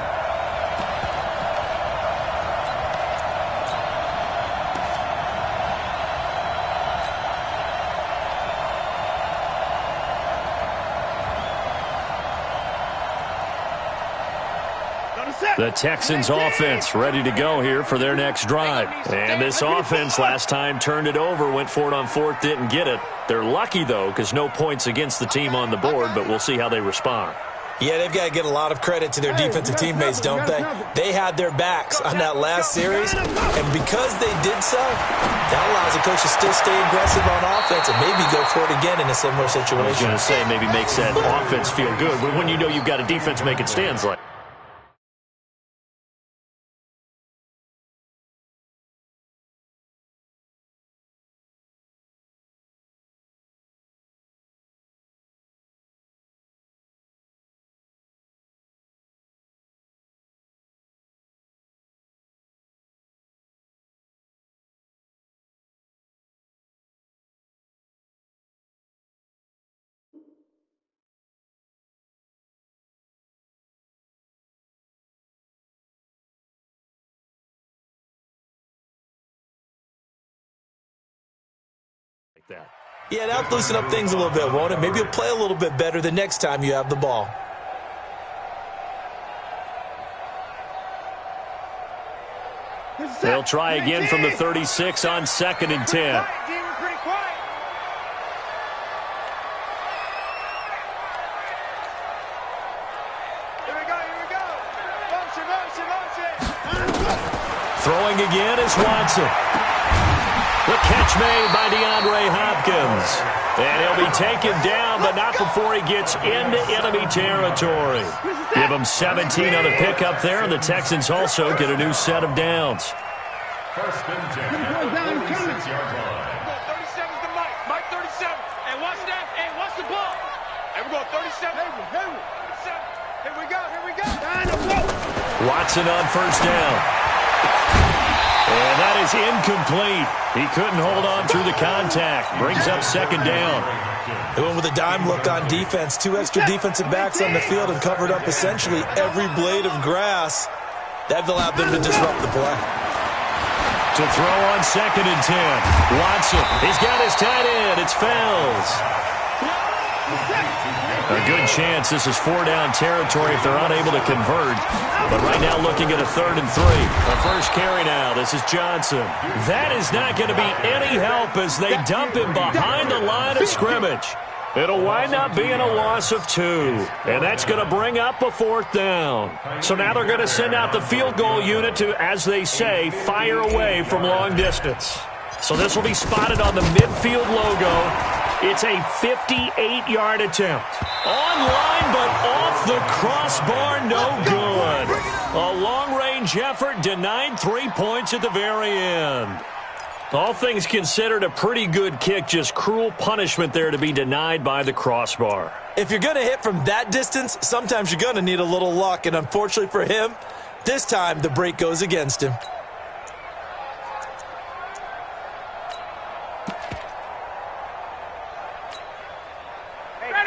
The Texans offense ready to go here for their next drive. And this offense last time turned it over, went for it on 4th, didn't get it. They're lucky, though, because no points against the team on the board, but we'll see how they respond. Yeah, they've got to get a lot of credit to their defensive teammates, don't they? They had their backs on that last series, and because they did so, that allows the coach to still stay aggressive on offense and maybe go for it again in a similar situation. I was going to say maybe makes that offense feel good, but when you know you've got a defense making stands like that. Yeah, that'll loosen up things a little bit, won't it? Maybe you'll play a little bit better the next time you have the ball. They'll try again from the 36 on 2nd and 10. Throwing again is Watson. The catch made by DeAndre Hopkins. And he'll be taken down, but not before he gets into enemy territory. Give him 17 on the pickup there, and the Texans also get a new set of downs. 1st and 10 at the 46-yard line. 37's the Mike. Mike 37. And watch that. And watch the ball. And we're going 37. 37. Here we go. Here we go. Watson on 1st down. And that is incomplete. He couldn't hold on through the contact. Brings up 2nd down. They went with a dime look on defense. 2 extra defensive backs on the field and covered up essentially every blade of grass. That allowed them to disrupt the play. To throw on 2nd and 10. Watson, he's got his tight end. It's Fells. A good chance this is 4-down territory if they're unable to convert. But right now looking at a 3rd and 3. A first carry now. This is Johnson. That is not going to be any help as they dump him behind the line of scrimmage. It'll wind up being a loss of 2. And that's going to bring up a 4th down. So now they're going to send out the field goal unit to, as they say, fire away from long distance. So this will be spotted on the midfield logo. It's a 58-yard attempt. Online, but off the crossbar, no good. A long-range effort denied 3 points at the very end. All things considered, a pretty good kick, just cruel punishment there to be denied by the crossbar. If you're going to hit from that distance, sometimes you're going to need a little luck, and unfortunately for him, this time the break goes against him.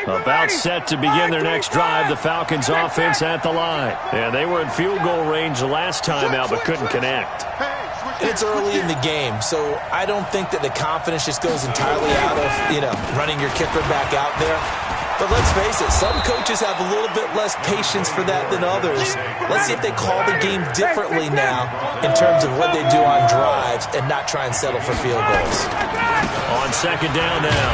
About set to begin their next drive, the Falcons offense at the line. And they were in field goal range the last time out, but couldn't connect. Hey, switch and it's early in the game, so I don't think that the confidence just goes entirely out of, running your kicker back out there. But let's face it, some coaches have a little bit less patience for that than others. Let's see if they call the game differently now in terms of what they do on drives and not try and settle for field goals. On second down now,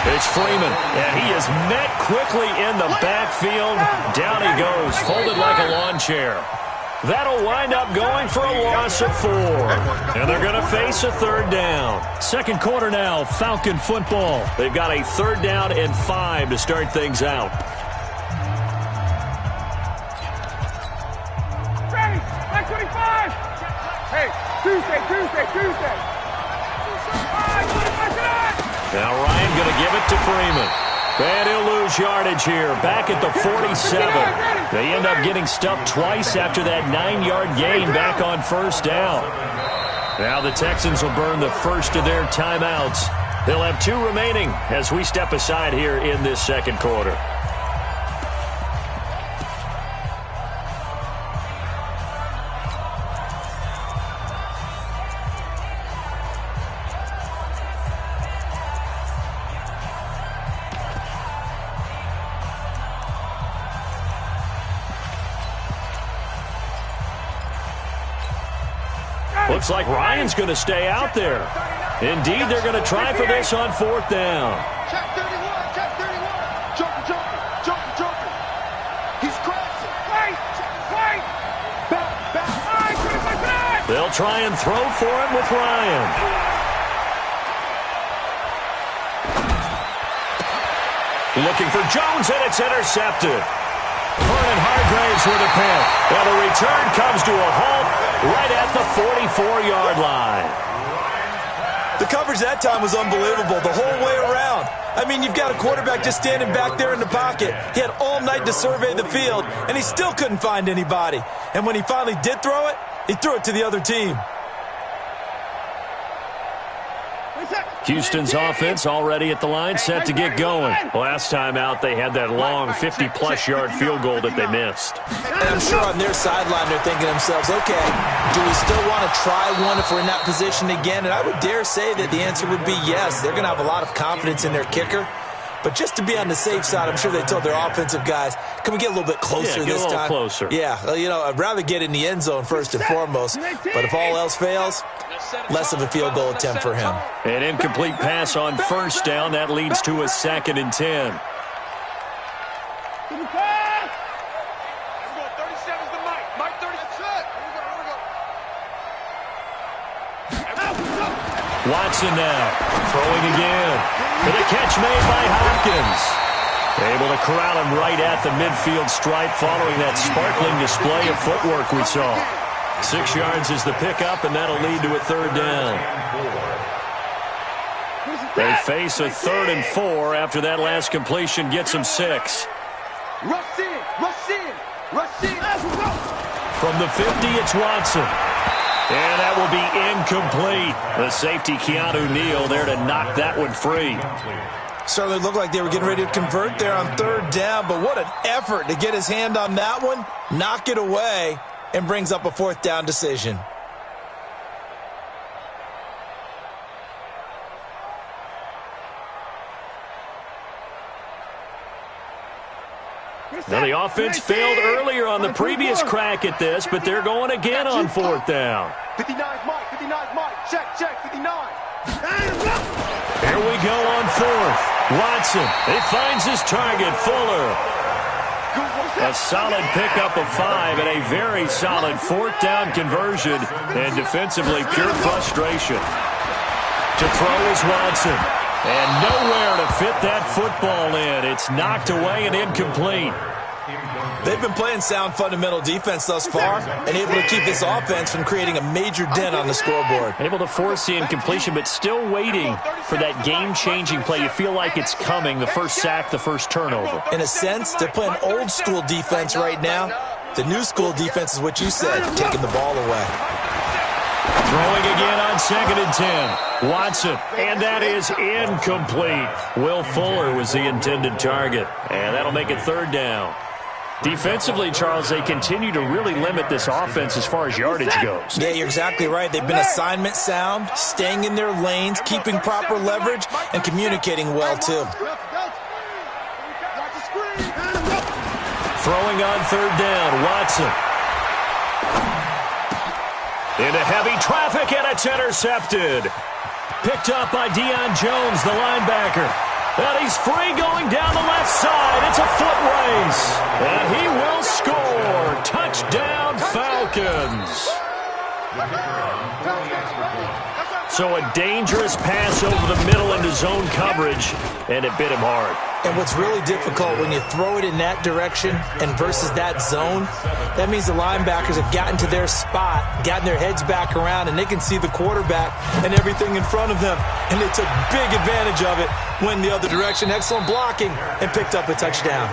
it's Freeman, and he is met quickly in the backfield. Down he goes, folded like a lawn chair. That'll wind up going for a loss of 4. And they're going to face a third down. Second quarter now, Falcon football. They've got a third down and 5 to start things out. Ready, 25. Hey, Tuesday. Now Ryan going to give it to Freeman. And he'll lose yardage here, back at the 47. They end up getting stuffed twice after that 9-yard gain back on first down. Now the Texans will burn the first of their timeouts. They'll have 2 remaining as we step aside here in this second quarter. Looks like Ryan's going to stay out there. Indeed, they're going to try for this on fourth down. Check 31. Jumping. He's crashing. Wait. Back. They'll try and throw for him with Ryan. Looking for Jones, and it's intercepted. Vernon Hargraves with a pick. And the return comes to a halt right at the 44-yard line. The coverage that time was unbelievable the whole way around. I mean, you've got a quarterback just standing back there in the pocket. He had all night to survey the field, and he still couldn't find anybody. And when he finally did throw it, he threw it to the other team. Houston's offense already at the line, set to get going. Last time out, they had that long 50-plus yard field goal that they missed. And I'm sure on their sideline, they're thinking to themselves, okay, do we still want to try one if we're in that position again? And I would dare say that the answer would be yes. They're going to have a lot of confidence in their kicker. But just to be on the safe side, I'm sure they told their offensive guys, can we get a little bit closer this time? Closer. Yeah, I'd rather get in the end zone first and foremost. But if all else fails, less of a field goal attempt for him. An incomplete pass on first down. That leads to a 2nd and 10. Watson now, throwing again. For the catch made by Hopkins. Able to corral him right at the midfield stripe following that sparkling display of footwork we saw. 6 yards is the pickup, and that'll lead to a third down. They face a 3rd and 4 after that last completion gets them 6. Rush in. From the 50, it's Watson. And that will be incomplete. The safety, Keanu Neal, there to knock that one free. Certainly looked like they were getting ready to convert there on 3rd down, but what an effort to get his hand on that one, knock it away, and brings up a 4th down decision. Now, the offense failed earlier on the previous crack at this, but they're going again on 4th down. 59's Mike. Check, 59. Here we go on 4th. Watson, he finds his target, Fuller. A solid pickup of 5 and a very solid 4th down conversion, and defensively pure frustration. To throw is Watson. And nowhere to fit that football in. It's knocked away and incomplete. They've been playing sound fundamental defense thus far and able to keep this offense from creating a major dent on the scoreboard. Able to force the incompletion, but still waiting for that game-changing play. You feel like it's coming, the first sack, the first turnover. In a sense, they're playing old-school defense right now. The new-school defense is what you said, taking the ball away. Throwing again on 2nd and 10. Watson, and that is incomplete. Will Fuller was the intended target, and that'll make it 3rd down. Defensively, Charles, they continue to really limit this offense as far as yardage goes. Yeah, you're exactly right. They've been assignment sound, staying in their lanes, keeping proper leverage, and communicating well, too. Throwing on third down, Watson. Into heavy traffic, and it's intercepted. Picked up by Deion Jones, the linebacker. And he's free going down the left side. It's a foot race. And he will score. Touchdown, Falcons. So a dangerous pass over the middle into zone coverage, and it bit him hard. And what's really difficult when you throw it in that direction and versus that zone, that means the linebackers have gotten to their spot, gotten their heads back around, and they can see the quarterback and everything in front of them. And they took big advantage of it, went the other direction, excellent blocking, and picked up a touchdown.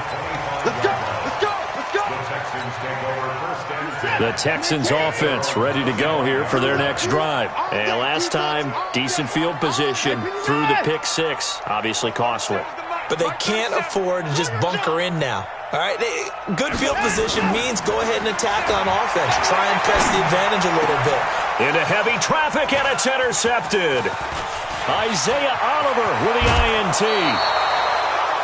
Let's go, let's go, let's go. The Texans take over first and 10. The Texans offense ready to go here for their next drive. And last time, decent field position through the pick six. Obviously costly. But they can't afford to just bunker in now. All right, good field position means go ahead and attack on offense. Try and press the advantage a little bit. Into heavy traffic, and it's intercepted. Isaiah Oliver with the INT.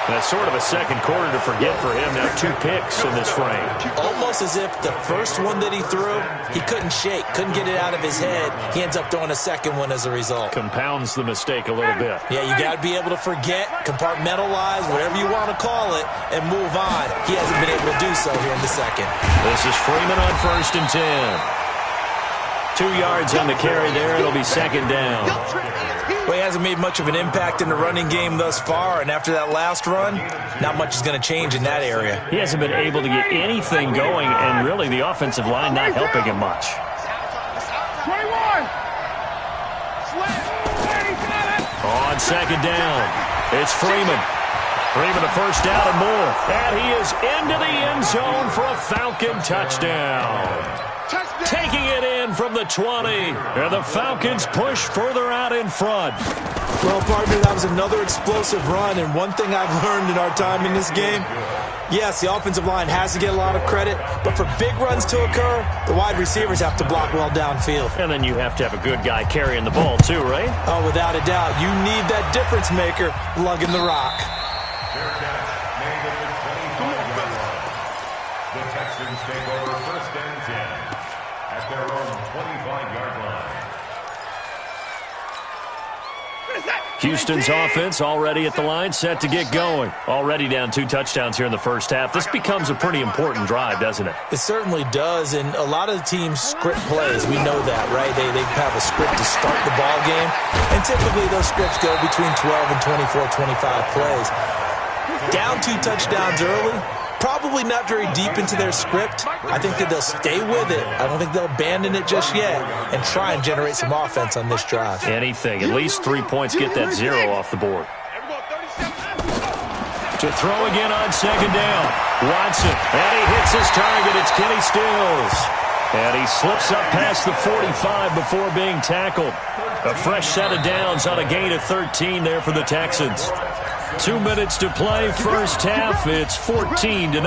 That's sort of a second quarter to forget for him. Now 2 picks in this frame. Almost as if the first one that he threw, he couldn't shake, couldn't get it out of his head. He ends up throwing a second one as a result. Compounds the mistake a little bit. Yeah, you got to be able to forget, compartmentalize, whatever you want to call it, and move on. He hasn't been able to do so here in the second. This is Freeman on first and 10. 2 yards on the carry there. It'll be second down. Well, he hasn't made much of an impact in the running game thus far, and after that last run, not much is going to change in that area. He hasn't been able to get anything going, and really the offensive line not helping him much. 21. On second down, it's Freeman. Freeman a first down and more. And he is into the end zone for a Falcon touchdown. Taking it in from the 20. And the Falcons push further out in front. Well, partner, that was another explosive run, and one thing I've learned in our time in this game, yes, the offensive line has to get a lot of credit, but for big runs to occur, the wide receivers have to block well downfield. And then you have to have a good guy carrying the ball too, right? Oh, without a doubt. You need that difference maker lugging the rock. Their catch made at the 25-yard line. The Texans take over first and 10 at their own 25-yard line. Houston's offense already at the line, set to get going. Already down 2 touchdowns here in the first half. This becomes a pretty important drive, doesn't it? It certainly does, and a lot of the teams script plays. We know that, right? They have a script to start the ball game, and typically those scripts go between 12 and 24, 25 plays. Down 2 touchdowns early, probably not very deep into their script. I think that they'll stay with it. I don't think they'll abandon it just yet and try and generate some offense on this drive. Anything. At least 3 points. Get that 0 off the board. To throw again on second down. Watson. And he hits his target. It's Kenny Stills. And he slips up past the 45 before being tackled. A fresh set of downs on a gain of 13 there for the Texans. 2 minutes to play, first half. It's 14-0.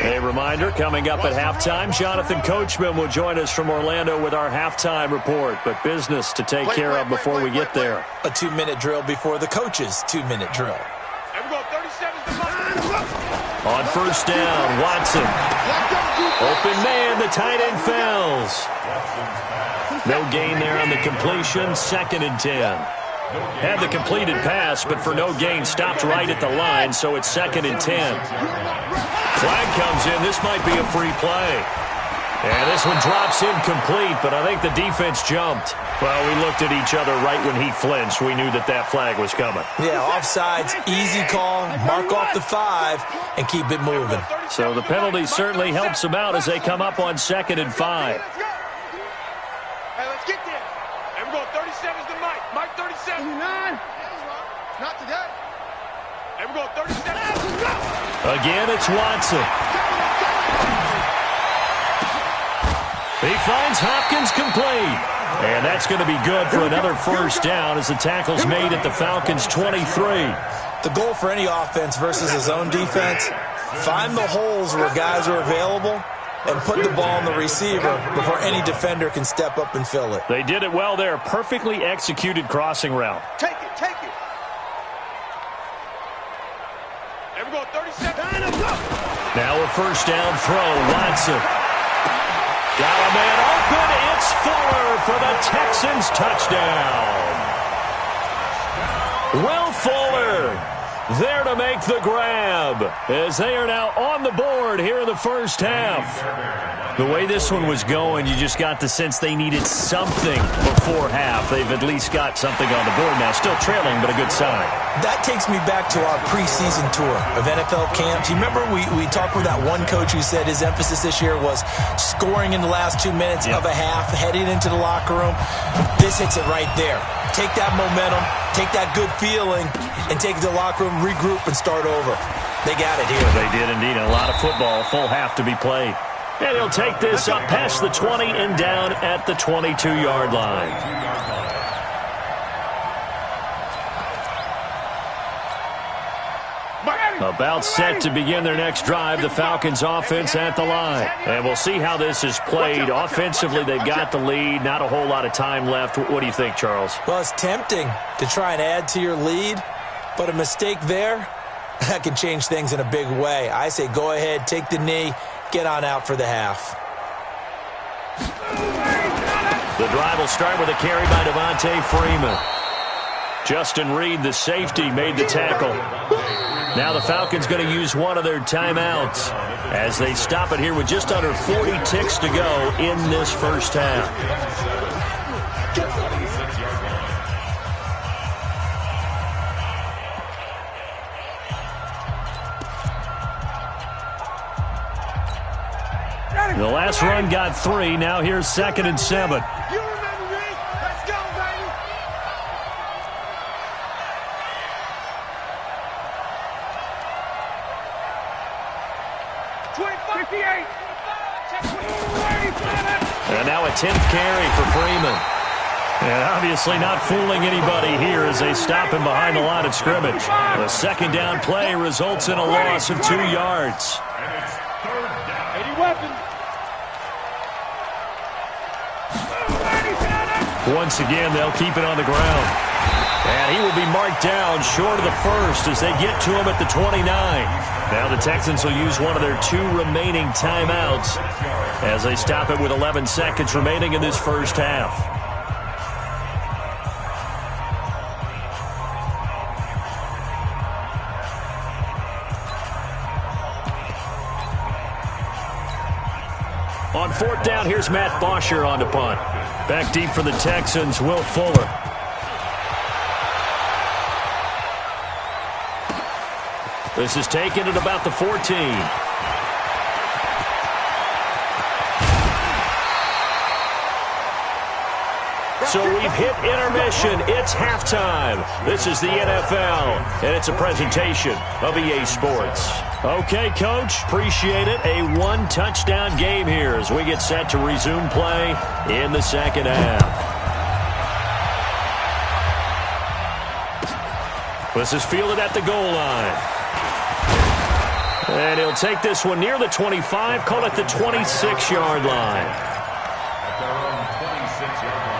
A reminder, coming up at halftime, Jonathan Coachman will join us from Orlando with our halftime report. But business to take care of before we get there. A 2-minute drill before the coach's 2-minute drill. On first down, Watson. Open man, the tight end fails. No gain there on the completion, second and 10. Had the completed pass, but for no gain, stopped right at the line, so it's second and 10. Flag comes in. This might be a free play. And this one drops incomplete, but I think the defense jumped. Well, we looked at each other right when he flinched. We knew that that flag was coming. Yeah, offsides, easy call, mark off the 5, and keep it moving. So the penalty certainly helps him out as they come up on second and 5. Hey, let's get there. And we're going 37's to Mike. Mike 37. 29. Not today. And we're going 37. Again, it's Watson. He finds Hopkins complete. And that's going to be good for another first down as the tackle's made at the Falcons' 23. The goal for any offense versus his own defense, find the holes where guys are available and put the ball on the receiver before any defender can step up and fill it. They did it well there. Perfectly executed crossing route. Take it, take it. And we're going 37. Now a first down throw. Watson. Got a man open. It's Fuller for the Texans touchdown. Will Fuller there to make the grab as they are now on the board here in the first half. The way this one was going, you just got the sense they needed something before half. They've at least got something on the board now. Still trailing, but a good sign. That takes me back to our preseason tour of NFL camps. You remember we talked with that one coach who said his emphasis this year was scoring in the last 2 minutes of a half, heading into the locker room. This hits it right there. Take that momentum, take that good feeling, and take it to the locker room, regroup, and start over. They got it here. They did indeed. A lot of football, full half to be played. And he'll take this up past the 20 and down at the 22-yard line. About set to begin their next drive, the Falcons offense at the line. And we'll see how this is played. Offensively, they've got the lead. Not a whole lot of time left. What do you think, Charles? Well, it's tempting to try and add to your lead, but a mistake there, that can change things in a big way. I say go ahead, take the knee, get on out for the half. The drive will start with a carry by Devontae Freeman. Justin Reed, the safety, made the tackle. Now the Falcons going to use one of their timeouts as they stop it here with just under 40 ticks to go in this first half. The last run got 3. Now here's 2nd and 7. You remember me? Let's go, baby. And now a 10th carry for Freeman. And obviously not fooling anybody here as they stop him behind the line of scrimmage. The second down play results in a loss of 2 yards. And it's 3rd down. 80 weapons. Once again, they'll keep it on the ground. And he will be marked down short of the first as they get to him at the 29. Now the Texans will use one of their 2 remaining timeouts as they stop it with 11 seconds remaining in this first half. On 4th down, here's Matt Bosher on to punt. Back deep for the Texans, Will Fuller. This is taken at about the 14. So we've hit intermission. It's halftime. This is the NFL, and it's a presentation of EA Sports. Okay, Coach, appreciate it. A 1-touchdown game here as we get set to resume play in the second half. This is fielded at the goal line. And he'll take this one near the 25, call it the 26-yard line. At their own 26-yard line.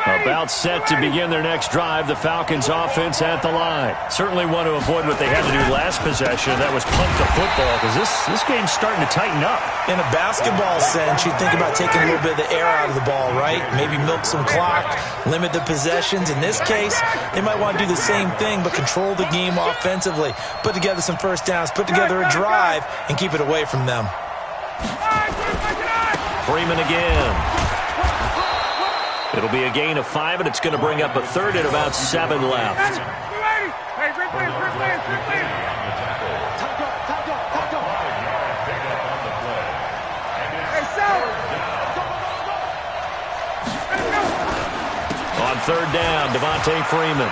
About set to begin their next drive, the Falcons offense at the line. Certainly want to avoid what they had to do last possession. That was punt the football because this game's starting to tighten up. In a basketball sense, you think about taking a little bit of the air out of the ball, right? Maybe milk some clock, limit the possessions. In this case, they might want to do the same thing but control the game offensively. Put together some first downs, put together a drive, and keep it away from them. Freeman again. It'll be a gain of 5, and it's going to bring up a 3rd and about 7 left. On 3rd down, Devontae Freeman.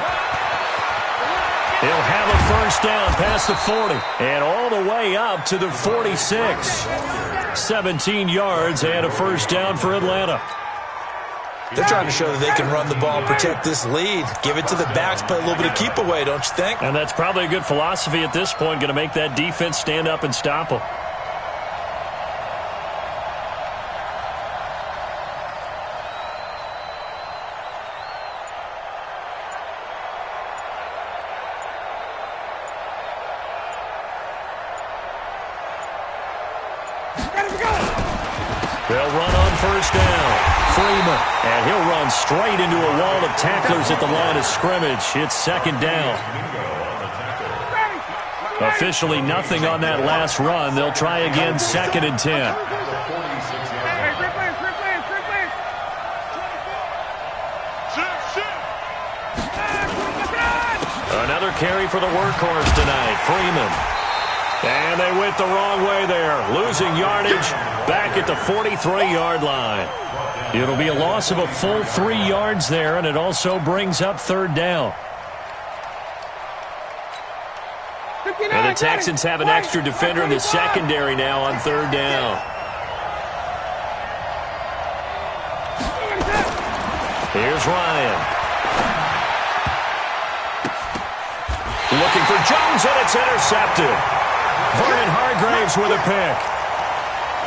He'll have a first down past the 40 and all the way up to the 46. 17 yards and a first down for Atlanta. They're trying to show that they can run the ball and protect this lead. Give it to the backs, play a little bit of keep away, don't you think? And that's probably a good philosophy at this point, going to make that defense stand up and stop them. They'll run on first down. Freeman, and he'll run straight into a wall of tacklers at the line of scrimmage. It's second down. Officially nothing on that last run. They'll try again, second and 10. Another carry for the workhorse tonight, Freeman. And they went the wrong way there, losing yardage back at the 43-yard line. It'll be a loss of a full 3 yards there, and it also brings up third down. And the Texans have an extra defender in the secondary now on third down. Here's Ryan. Looking for Jones, and it's intercepted. Vernon Hargreaves with a pick.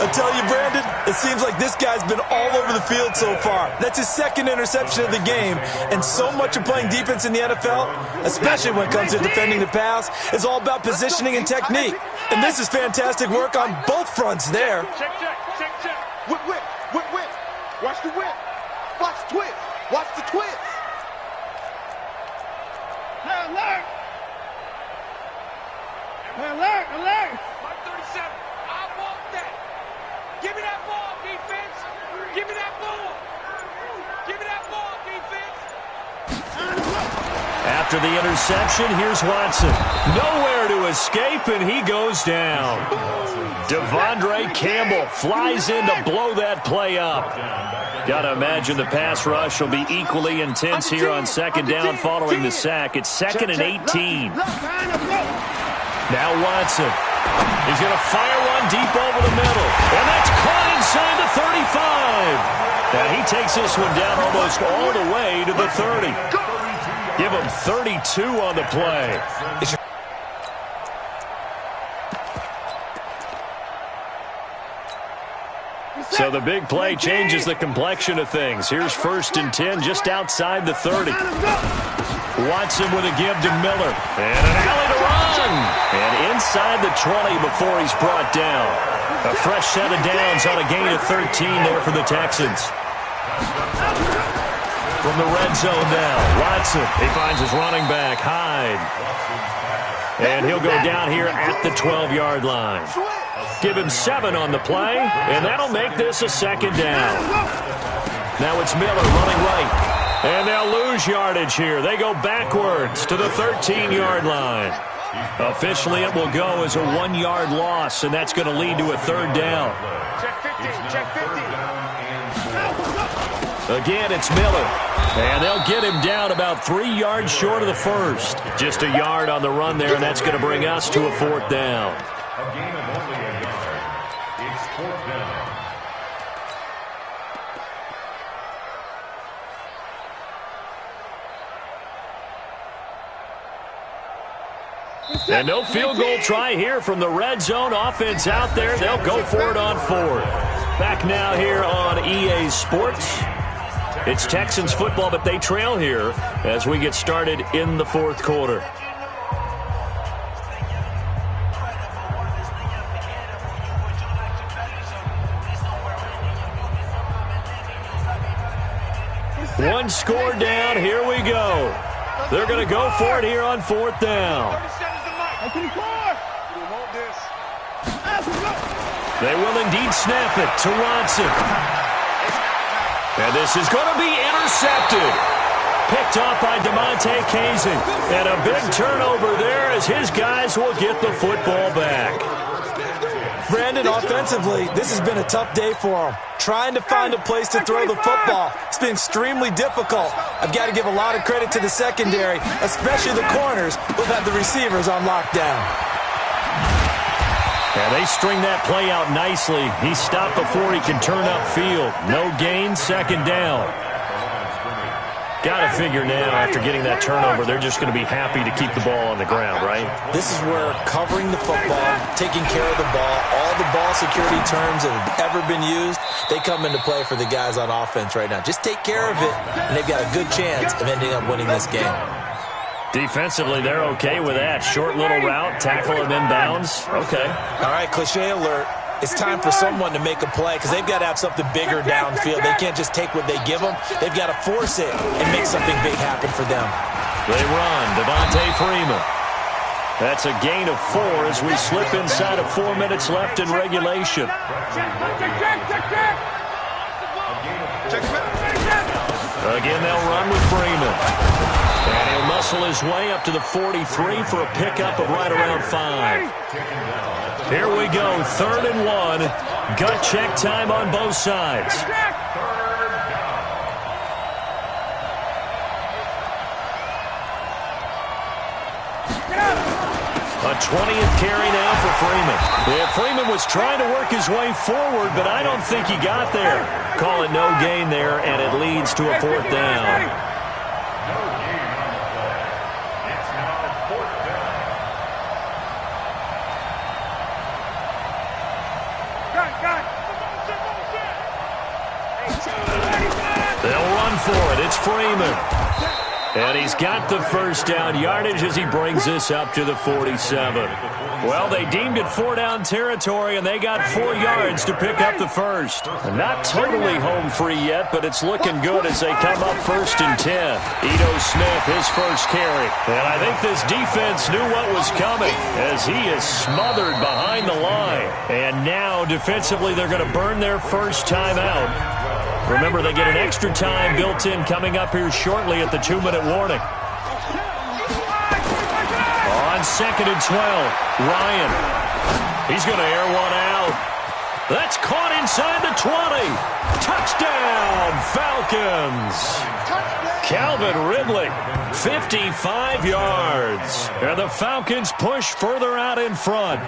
I tell you, Brandon, it seems like this guy's been all over the field so far. That's his second interception of the game. And so much of playing defense in the NFL, especially when it comes to defending the pass, is all about positioning and technique. And this is fantastic work on both fronts there. Check. Whip. Watch the whip. Watch the twist. Watch the twist. Alert. Mark 37. I want that. Give me that ball, defense. Give me that ball. Give me that ball, defense. After the interception, here's Watson. Nowhere to escape, and he goes down. Devondre Campbell flies in to blow that play up. Got to imagine the pass rush will be equally intense here on second down following the sack. It's second and 18. Now Watson. He's going to fire one deep over the middle. And that's caught inside the 35. Now he takes this one down almost all the way to the 30. Give him 32 on the play. So the big play changes the complexion of things. Here's first and 10 just outside the 30. Watson with a give to Miller. And an alley to run. And inside the 20 before he's brought down. A fresh set of downs on a gain of 13 there for the Texans. From the red zone now, Watson. He finds his running back, Hyde. And he'll go down here at the 12-yard line. Give him 7 on the play, and that'll make this a second down. Now it's Miller running right. And they'll lose yardage here. They go backwards to the 13-yard line. Officially, it will go as a 1-yard loss, and that's going to lead to a third down. Check 50. Again, it's Miller. And they'll get him down about 3 yards short of the first. Just a yard on the run there, and that's going to bring us to a fourth down. A gain of only a yard. It's fourth down. And no field goal try here from the red zone. Offense out there. They'll go for it on fourth. Back now here on EA Sports. It's Texans football, but they trail here as we get started in the fourth quarter. One score down. Here we go. They're going to go for it here on fourth down. They will indeed snap it to Watson. And this is going to be intercepted. Picked off by DeMonte Kazin. And a big turnover there as his guys will get the football back. Brandon, offensively, this has been a tough day for him. Trying to find a place to throw the football. It's been extremely difficult. I've got to give a lot of credit to the secondary, especially the corners who've had the receivers on lockdown. And they string that play out nicely. He stopped before he can turn upfield. No gain, second down. Got to figure now, after getting that turnover, they're just going to be happy to keep the ball on the ground, right? This is where covering the football, taking care of the ball, all the ball security terms that have ever been used, they come into play for the guys on offense right now. Just take care of it, and they've got a good chance of ending up winning this game. Defensively, they're okay with that. Short little route, tackle him inbounds. Okay. All right, cliche alert. It's time for someone to make a play because they've got to have something bigger downfield. They can't just take what they give them. They've got to force it and make something big happen for them. They run. Devontae Freeman. That's a gain of 4 as we slip inside of 4 minutes left in regulation. Again, they'll run with Freeman. And he'll muscle his way up to the 43 for a pickup of right around 5. Here we go, 3rd and 1. Gut check time on both sides. A 20th carry now for Freeman. Yeah, Freeman was trying to work his way forward, but I don't think he got there. Call it no gain there, and it leads to a 4th down. They'll run for it. It's Freeman. And he's got the first down yardage as he brings this up to the 47. Well, they deemed it 4-down territory, and they got 4 yards to pick up the first. Not totally home free yet, but it's looking good as they come up 1st and 10. Ito Smith, his first carry. And I think this defense knew what was coming as he is smothered behind the line. And now, defensively, they're going to burn their first time out. Remember, they get an extra time built in coming up here shortly at the 2-minute warning. On 2nd and 12, Ryan. He's going to air one out. That's caught inside the 20. Touchdown, Falcons. Calvin Ridley, 55 yards. And the Falcons push further out in front.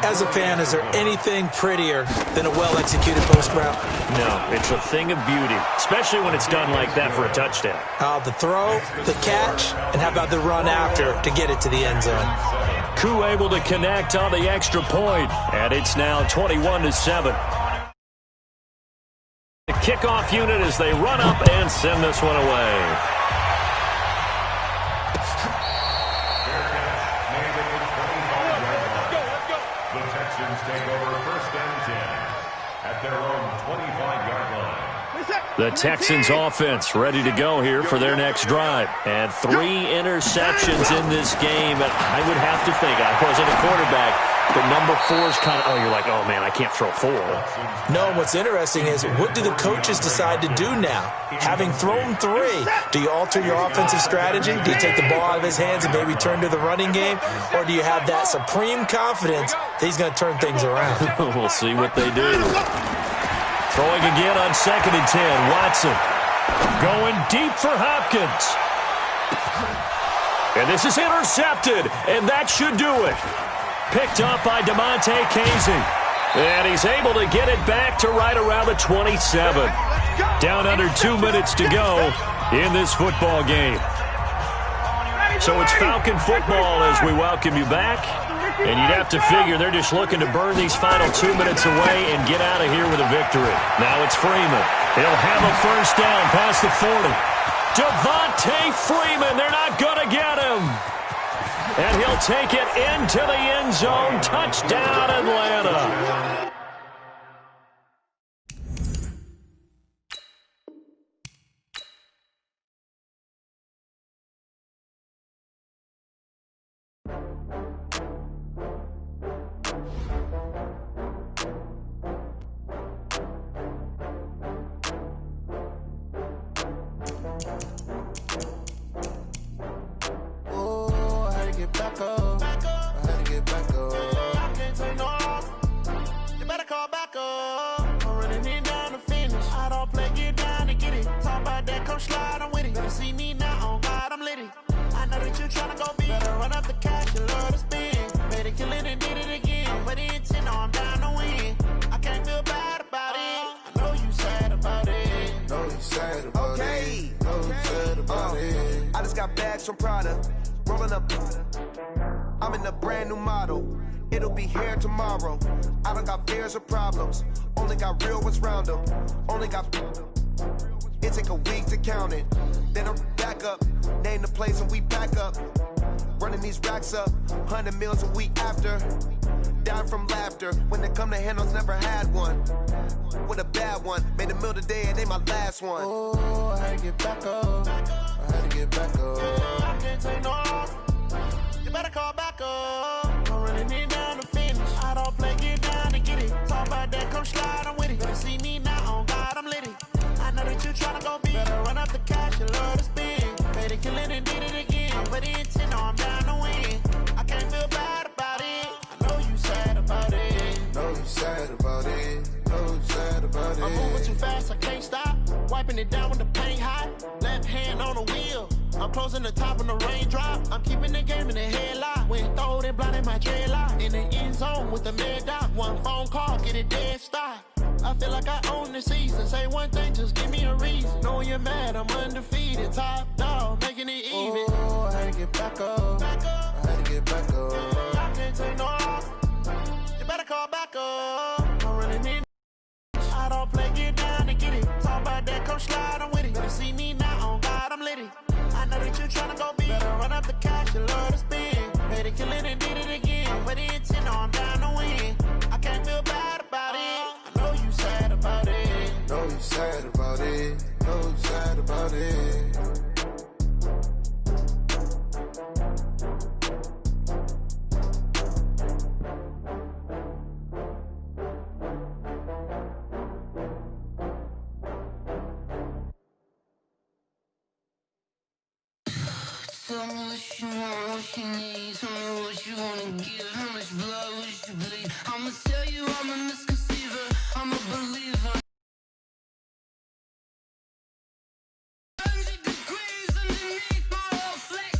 As a fan, is there anything prettier than a well-executed post route? No, it's a thing of beauty, especially when it's done like that for a touchdown. The throw, the catch, and how about the run after to get it to the end zone? Koo able to connect on the extra point, and it's now 21-7. The kickoff unit as they run up and send this one away. Take over 1st and 10 at their own 25-yard line. The Texans offense ready to go here for their next drive. And 3 interceptions in this game. And I would have to think, I wasn't a quarterback, but number 4 is kind of, you're like, oh, man, I can't throw 4. No, what's interesting is what do the coaches decide to do now? Having thrown 3, do you alter your offensive strategy? Do you take the ball out of his hands and maybe turn to the running game? Or do you have that supreme confidence that he's going to turn things around? We'll see what they do. Throwing again on 2nd and 10. Watson going deep for Hopkins. And this is intercepted, and that should do it. Picked up by DeMonte Casey. And he's able to get it back to right around the 27. Down under 2 minutes to go in this football game. So it's Falcon football as we welcome you back. And you'd have to figure they're just looking to burn these final 2 minutes away and get out of here with a victory. Now it's Freeman. He'll have a first down past the 40. Devontae Freeman, they're not going to get him. And he'll take it into the end zone. Touchdown, Atlanta. slide, I'm with it. Better see me now, on God, I'm litty. I know that you tryna go big. Better run up the cash, you love to spend. Better kill it and did it again. I'm with the intent, no, I'm down to win. I can't feel bad about it. I know you sad about it. Know you sad about it. Know you sad about it. I just got bags from Prada. Rolling up. I'm in a brand new model. It'll be here tomorrow. I don't got fears or problems. Only got real ones round them. Only got. It take a week to count it. Then I'm back up. Name the place and we back up. Running these racks up. 100 meals a week after. Dying from laughter. When it come to handles, never had one. With a bad one. Made a meal today and they my last one. Oh, I had to get back up. I had to get back up. I can't take no loss. You better call back up. I'm running it down to finish. I don't play, get down to get it. Talk about that, come slide, I'm with it. Better see me now, on God, I'm litty. I know that you tryna go big. Better run up the cash, you love to spend. Better kill it and did it again. I'm with the intent, no, I'm down to win. I can't feel bad about it. I know you sad about it. Know you sad about it. Know you sad about it. I'm moving too fast, I can't stop. Wiping it down with the paint hot. Left hand on the wheel. I'm closing the top on the raindrop. I'm keeping the game in the headlock. When throwed and blinded my dreadlock. In the end zone with the mad dot. One phone call, get it dead stop. I feel like I own the season. Say one thing, just give me a reason. Knowing you're mad, I'm undefeated. Top dog, making it even. Oh, I had to get back up. I had to get back up. I can't take no loss. You better call back up. I'm running in. I don't play, get down to get it. Talk about that, come slide, I'm with it. Better see me now, on God, I'm litty. I know that you tryna go big. Better run up the cash, you love to spend. Better kill it and did it again. I'm with the intent, no, I'm down to win. I can't feel bad about it. I know you sad about it. Know you sad about it. Know you sad about it. Tell me what you want, what you need. Tell me what you wanna give. How much blood would you bleed? I'ma tell you I'm a misconceiver. I'm a believer. 100 degrees underneath my whole flesh.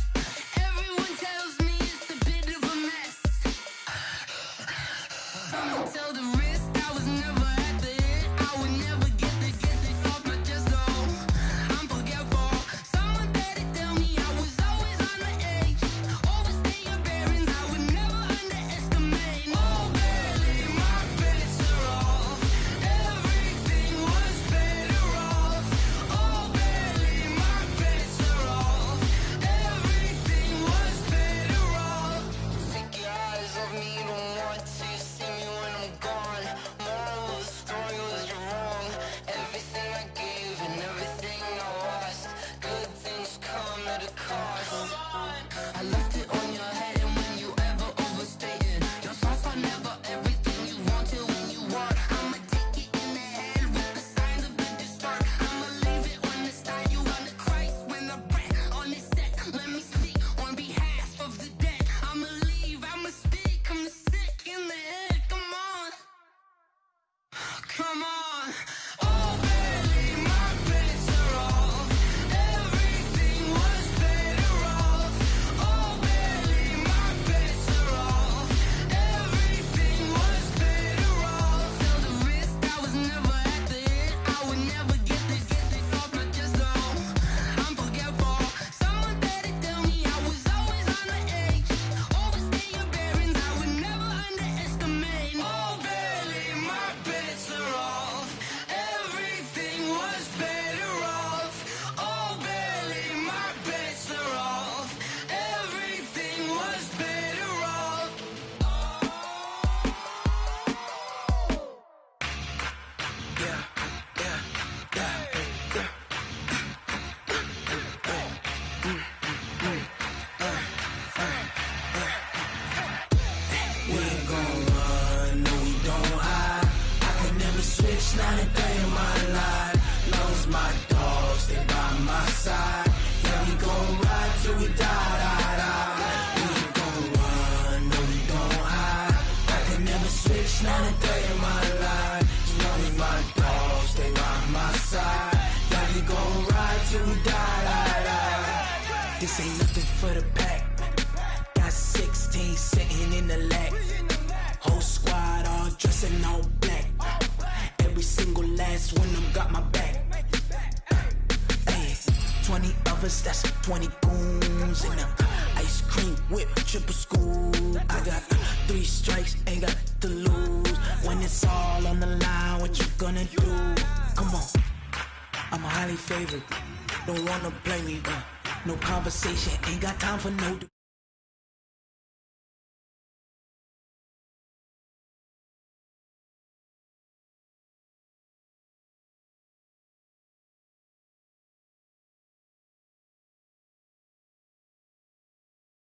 Everyone tells me it's a bit of a mess. I'ma tell the risk I was never at the hit. I would never get it off my chest though. I'm forgetful. Someone better tell me I was always on the edge. Overstay your bearings, I would never underestimate. Oh, barely, my bets are off. Everything was better off. Oh, barely, my bets are off. Everything was better off. Take your eyes off me, you don't want to see me when I'm gone. Moral of the story was you're wrong. Everything I gave and everything I lost. Good things come at a cost. I left it on your head, and when you ever overstay it, your thoughts are never everything you wanted when you want. I'ma take it in the head with the signs of the disturbed. I'ma leave it on the side. You on the Christ when I breath on this set. Let me speak on behalf of the dead. I'ma leave, I'ma speak. I'm the sick in the head. Come on, come on. Oh, barely, my bets are off. Everything was better off. Oh, barely, my bets are off. Everything was better off. Tell the risk I was never at the hit. I would never get it off my chest though. I'm forgetful. Someone better tell me I was always on the edge. Overstay your bearings, I would never underestimate. Oh, barely, my bets are off. Everything was better off. Oh, barely, my bets are off. Everything was better off. We ain't gon' run, no we don't hide. I could never switch, not a day in my life. Long as my dogs stay by my side. Yeah, we gon' ride till we die. We ain't gon' run, no we don't hide. I could never switch, not a day in my life. As long as my dogs stay by my side. Yeah, we gon' ride till we die. This ain't nothing for the pack. Got 16 sitting in the lap. Whole squad all dressed in all black. Every single last one of them got my back. Hey, 20 of us, that's 20 goons in the ice cream whip, triple scoop. I got 3 strikes, ain't got to lose. When it's all on the line, what you gonna do? Come on, I'm a highly favored. Don't wanna play me, no conversation, ain't got time for no